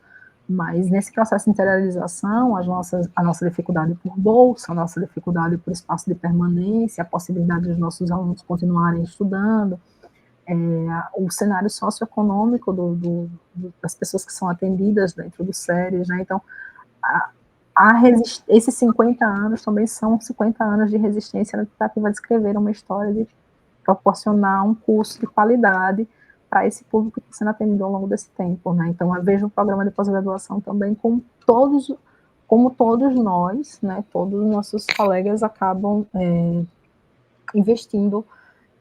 mas nesse processo de interiorização, a nossa dificuldade por bolsa, a nossa dificuldade por espaço de permanência, a possibilidade dos nossos alunos continuarem estudando, o cenário socioeconômico das pessoas que são atendidas dentro do SERES, né? Então, esses 50 anos também são 50 anos de resistência na tentativa de escrever uma história, de proporcionar um curso de qualidade para esse público que está sendo atendido ao longo desse tempo, né? Então, eu vejo o programa de pós-graduação também como todos nós, né, todos os nossos colegas acabam investindo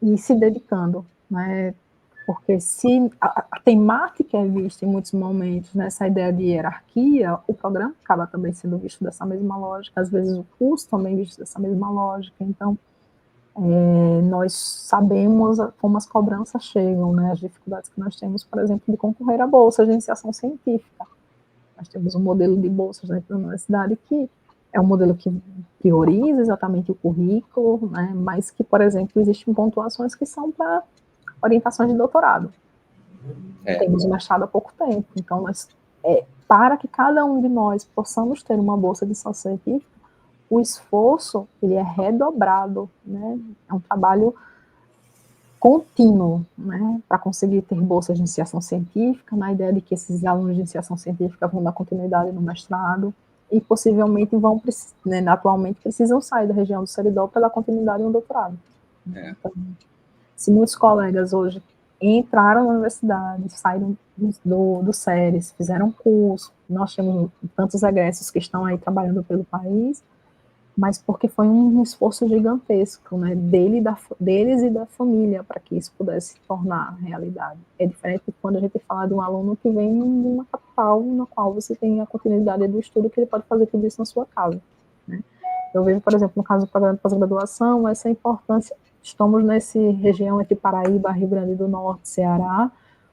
e se dedicando, né? Porque se a temática é vista em muitos momentos nessa ideia de hierarquia, o programa acaba também sendo visto dessa mesma lógica, às vezes o curso também é visto dessa mesma lógica. Então, nós sabemos como as cobranças chegam, né? As dificuldades que nós temos, por exemplo, de concorrer a bolsas de iniciação científica. Nós temos um modelo de bolsas dentro da universidade que é um modelo que prioriza exatamente o currículo, né? Mas que, por exemplo, existem pontuações que são para orientações de doutorado. Temos o mestrado há pouco tempo, então para que cada um de nós possamos ter uma bolsa de iniciação científica, o esforço ele é redobrado, né? É um trabalho contínuo, né? Para conseguir ter bolsas de iniciação científica, na ideia de que esses alunos de iniciação científica vão dar continuidade no mestrado e possivelmente atualmente precisam sair da região do Seridó para dar continuidade no doutorado. Então, se muitos colegas hoje entraram na universidade, saíram do SERES, fizeram curso, nós temos tantos egressos que estão aí trabalhando pelo país, mas porque foi um esforço gigantesco, né, deles e da família para que isso pudesse se tornar realidade. É diferente de quando a gente fala de um aluno que vem de uma capital na qual você tem a continuidade do estudo que ele pode fazer tudo isso na sua casa, né. Eu vejo, por exemplo, no caso do programa de pós-graduação, essa importância. Estamos nessa região entre Paraíba, Rio Grande do Norte, Ceará,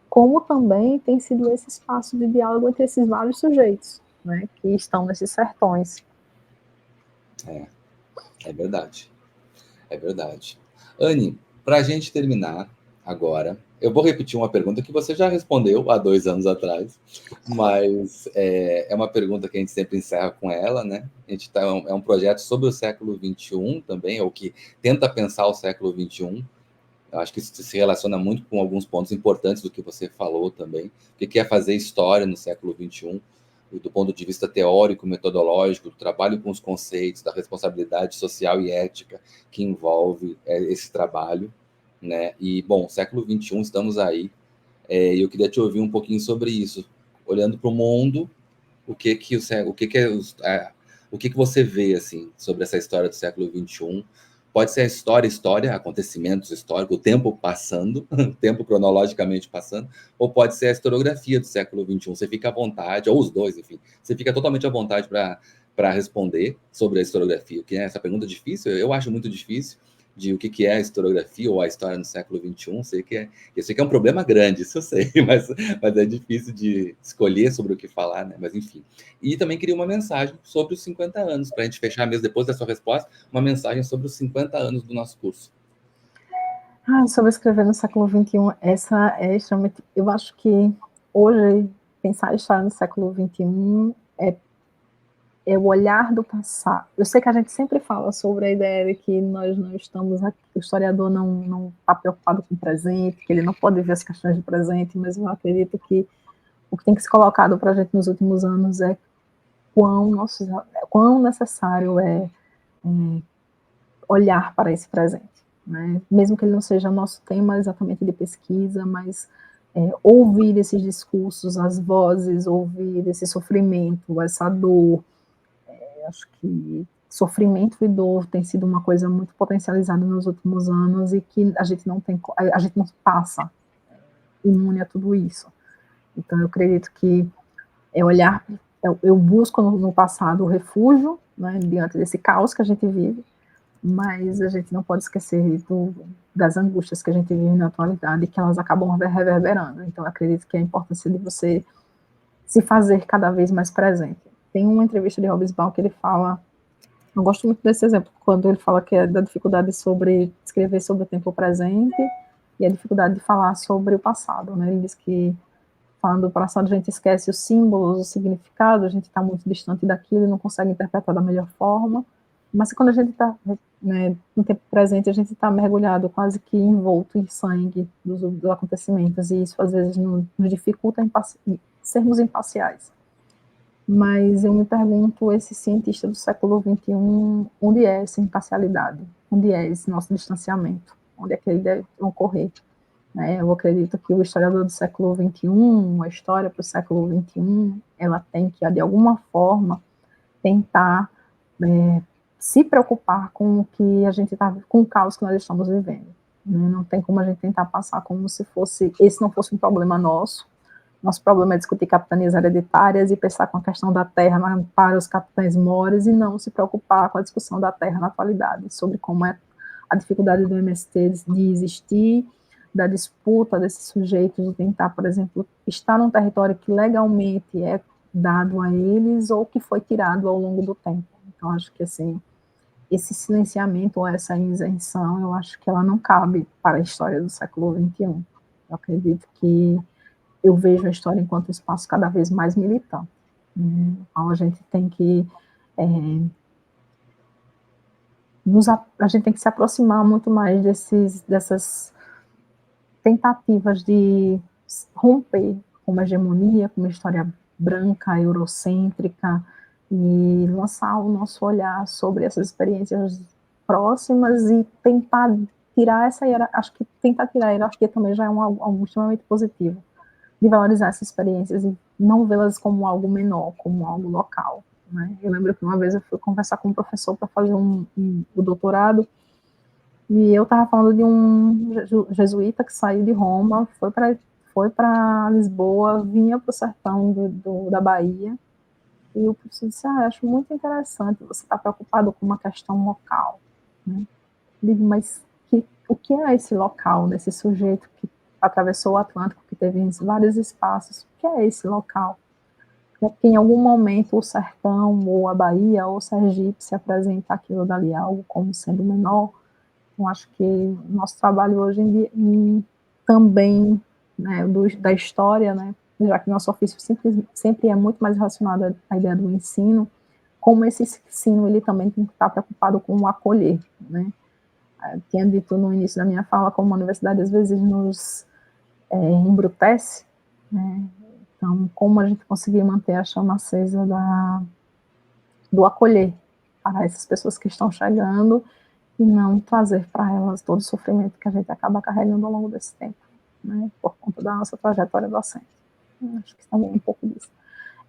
como também tem sido esse espaço de diálogo entre esses vários sujeitos, né, que estão nesses sertões. É verdade. É verdade. Anne, para a gente terminar agora, eu vou repetir uma pergunta que você já respondeu há 2 anos atrás, mas é uma pergunta que a gente sempre encerra com ela, né? A gente é um projeto sobre o século XXI também, ou que tenta pensar o século XXI. Eu acho que isso se relaciona muito com alguns pontos importantes do que você falou também. O que é fazer história no século XXI, do ponto de vista teórico, metodológico, do trabalho com os conceitos, da responsabilidade social e ética que envolve esse trabalho, né? E, bom, século XXI, estamos aí, e eu queria te ouvir um pouquinho sobre isso, olhando para o mundo, o que você vê, assim, sobre essa história do século XXI. Pode ser a história, acontecimentos históricos, o tempo passando, o tempo cronologicamente passando, ou pode ser a historiografia do século XXI. Você fica à vontade, ou os dois, enfim, você fica totalmente à vontade para responder sobre a historiografia, que é essa pergunta difícil, eu acho muito difícil, de o que é a historiografia ou a história no século XXI. Eu sei que é um problema grande, isso eu sei, mas é difícil de escolher sobre o que falar, né? Mas enfim. E também queria uma mensagem sobre os 50 anos, para a gente fechar mesmo depois da sua resposta, uma mensagem sobre os 50 anos do nosso curso. Sobre escrever no século XXI, essa é extremamente... Eu acho que hoje, pensar a história no século XXI é o olhar do passado. Eu sei que a gente sempre fala sobre a ideia de que nós não estamos aqui, o historiador não está preocupado com o presente, que ele não pode ver as questões do presente, mas eu acredito que o que tem que ser colocado para a gente nos últimos anos é quão necessário é olhar para esse presente, né? Mesmo que ele não seja nosso tema exatamente de pesquisa, mas ouvir esses discursos, as vozes, ouvir esse sofrimento, essa dor. Acho que sofrimento e dor tem sido uma coisa muito potencializada nos últimos anos e que a gente não passa imune a tudo isso. Então eu acredito que olhar, eu busco no passado o refúgio, né, diante desse caos que a gente vive, mas a gente não pode esquecer das angústias que a gente vive na atualidade e que elas acabam reverberando. Então eu acredito que a importância de você se fazer cada vez mais presente. Tem uma entrevista de Hobsbawm que ele fala, eu gosto muito desse exemplo, quando ele fala que é da dificuldade sobre escrever sobre o tempo presente e a dificuldade de falar sobre o passado, né? Ele diz que, falando do passado, a gente esquece os símbolos, o significado, a gente está muito distante daquilo e não consegue interpretar da melhor forma, mas quando a gente está, né, no tempo presente, a gente está mergulhado, quase que envolto em sangue dos acontecimentos, e isso às vezes nos dificulta sermos imparciais. Mas eu me pergunto, esse cientista do século XXI, onde é essa imparcialidade? Onde é esse nosso distanciamento? Onde é que ele deve ocorrer? Eu acredito que o historiador do século XXI, a história para o século XXI, ela tem que, de alguma forma, tentar se preocupar com o que a gente está, com o caos que nós estamos vivendo. Não tem como a gente tentar passar como se esse não fosse um problema nosso. Nosso problema é discutir capitanias hereditárias e pensar com a questão da terra para os capitães mores e não se preocupar com a discussão da terra na atualidade, sobre como é a dificuldade do MST de existir, da disputa desses sujeitos de tentar, por exemplo, estar num território que legalmente é dado a eles ou que foi tirado ao longo do tempo. Então, acho que assim, esse silenciamento ou essa isenção, eu acho que ela não cabe para a história do século XXI. Eu acredito que eu vejo a história enquanto um espaço cada vez mais militante. Então, a gente tem que a gente tem que se aproximar muito mais dessas tentativas de romper com uma hegemonia, com uma história branca, eurocêntrica, e lançar o nosso olhar sobre essas experiências próximas e tentar tirar essa hierarquia. Acho que tentar tirar a hierarquia também já é algo extremamente positivo, de valorizar essas experiências e não vê-las como algo menor, como algo local. Né? Eu lembro que uma vez eu fui conversar com um professor para fazer o doutorado, e eu estava falando de um jesuíta que saiu de Roma, foi para Lisboa, vinha para o sertão da Bahia, e o professor disse, acho muito interessante você estar preocupado com uma questão local. Né? Eu digo, mas o que é esse local, desse sujeito que atravessou o Atlântico, que teve vários espaços? O que é esse local? Porque em algum momento o sertão, ou a Bahia, ou o Sergipe se apresenta aquilo dali, algo como sendo menor. Eu acho que o nosso trabalho hoje em dia, também, né, da história, né, já que nosso ofício sempre é muito mais relacionado à ideia do ensino, como esse ensino ele também tem que estar preocupado com o acolher. Né? Eu tinha dito no início da minha fala como a universidade às vezes nos embrutece, né? Então, como a gente conseguir manter a chama acesa do acolher para essas pessoas que estão chegando e não trazer para elas todo o sofrimento que a gente acaba carregando ao longo desse tempo, né, por conta da nossa trajetória docente. Acho que também é um pouco disso.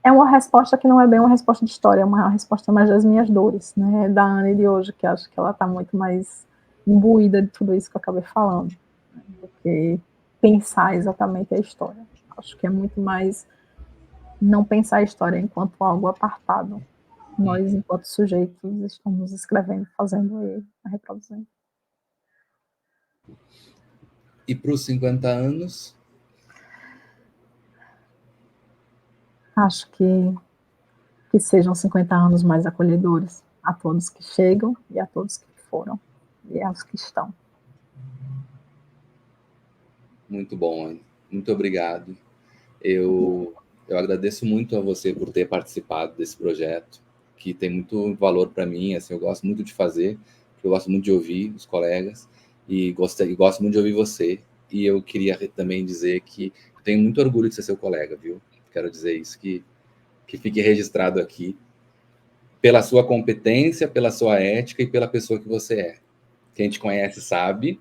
É uma resposta que não é bem uma resposta de história, é uma resposta mais das minhas dores, né, da Anne de hoje, que acho que ela está muito mais imbuída de tudo isso que eu acabei falando, né, do que pensar exatamente a história. Acho que é muito mais não pensar a história enquanto algo apartado. Nós, enquanto sujeitos, estamos escrevendo, fazendo e reproduzindo. E para os 50 anos? Acho que sejam 50 anos mais acolhedores a todos que chegam e a todos que foram e aos que estão. Muito bom, Anne. Muito obrigado. Eu agradeço muito a você por ter participado desse projeto, que tem muito valor para mim. Assim, eu gosto muito de fazer, porque eu gosto muito de ouvir os colegas e gosto muito de ouvir você. E eu queria também dizer que tenho muito orgulho de ser seu colega, viu? Quero dizer isso, que fique registrado aqui, pela sua competência, pela sua ética e pela pessoa que você é. Quem te conhece sabe,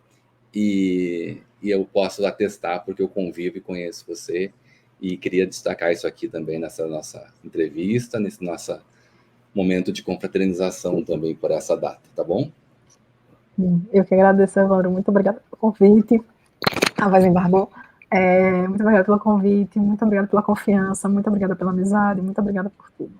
e eu posso atestar porque eu convivo e conheço você, e queria destacar isso aqui também nessa nossa entrevista, nesse nosso momento de confraternização também por essa data, tá bom? Eu que agradeço, Evandro, muito obrigada pelo convite. A voz embargou. Muito obrigada pelo convite, muito obrigada pela confiança, muito obrigada pela amizade, muito obrigada por tudo.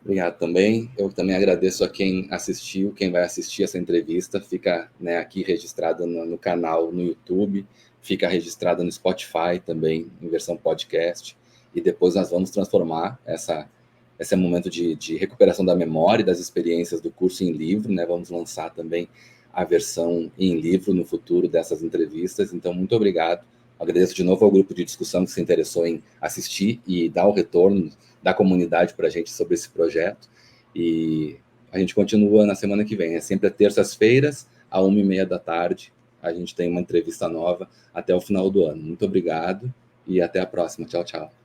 Obrigado também. Eu também agradeço a quem assistiu, quem vai assistir essa entrevista. Fica, né, aqui registrada no canal no YouTube, fica registrada no Spotify também, em versão podcast. E depois nós vamos transformar esse momento de recuperação da memória e das experiências do curso em livro, né? Vamos lançar também a versão em livro no futuro dessas entrevistas. Então, muito obrigado. Agradeço de novo ao grupo de discussão que se interessou em assistir e dar o retorno da comunidade para a gente sobre esse projeto. E a gente continua na semana que vem. É sempre às terças-feiras, às 1h30 da tarde. A gente tem uma entrevista nova até o final do ano. Muito obrigado e até a próxima. Tchau, tchau.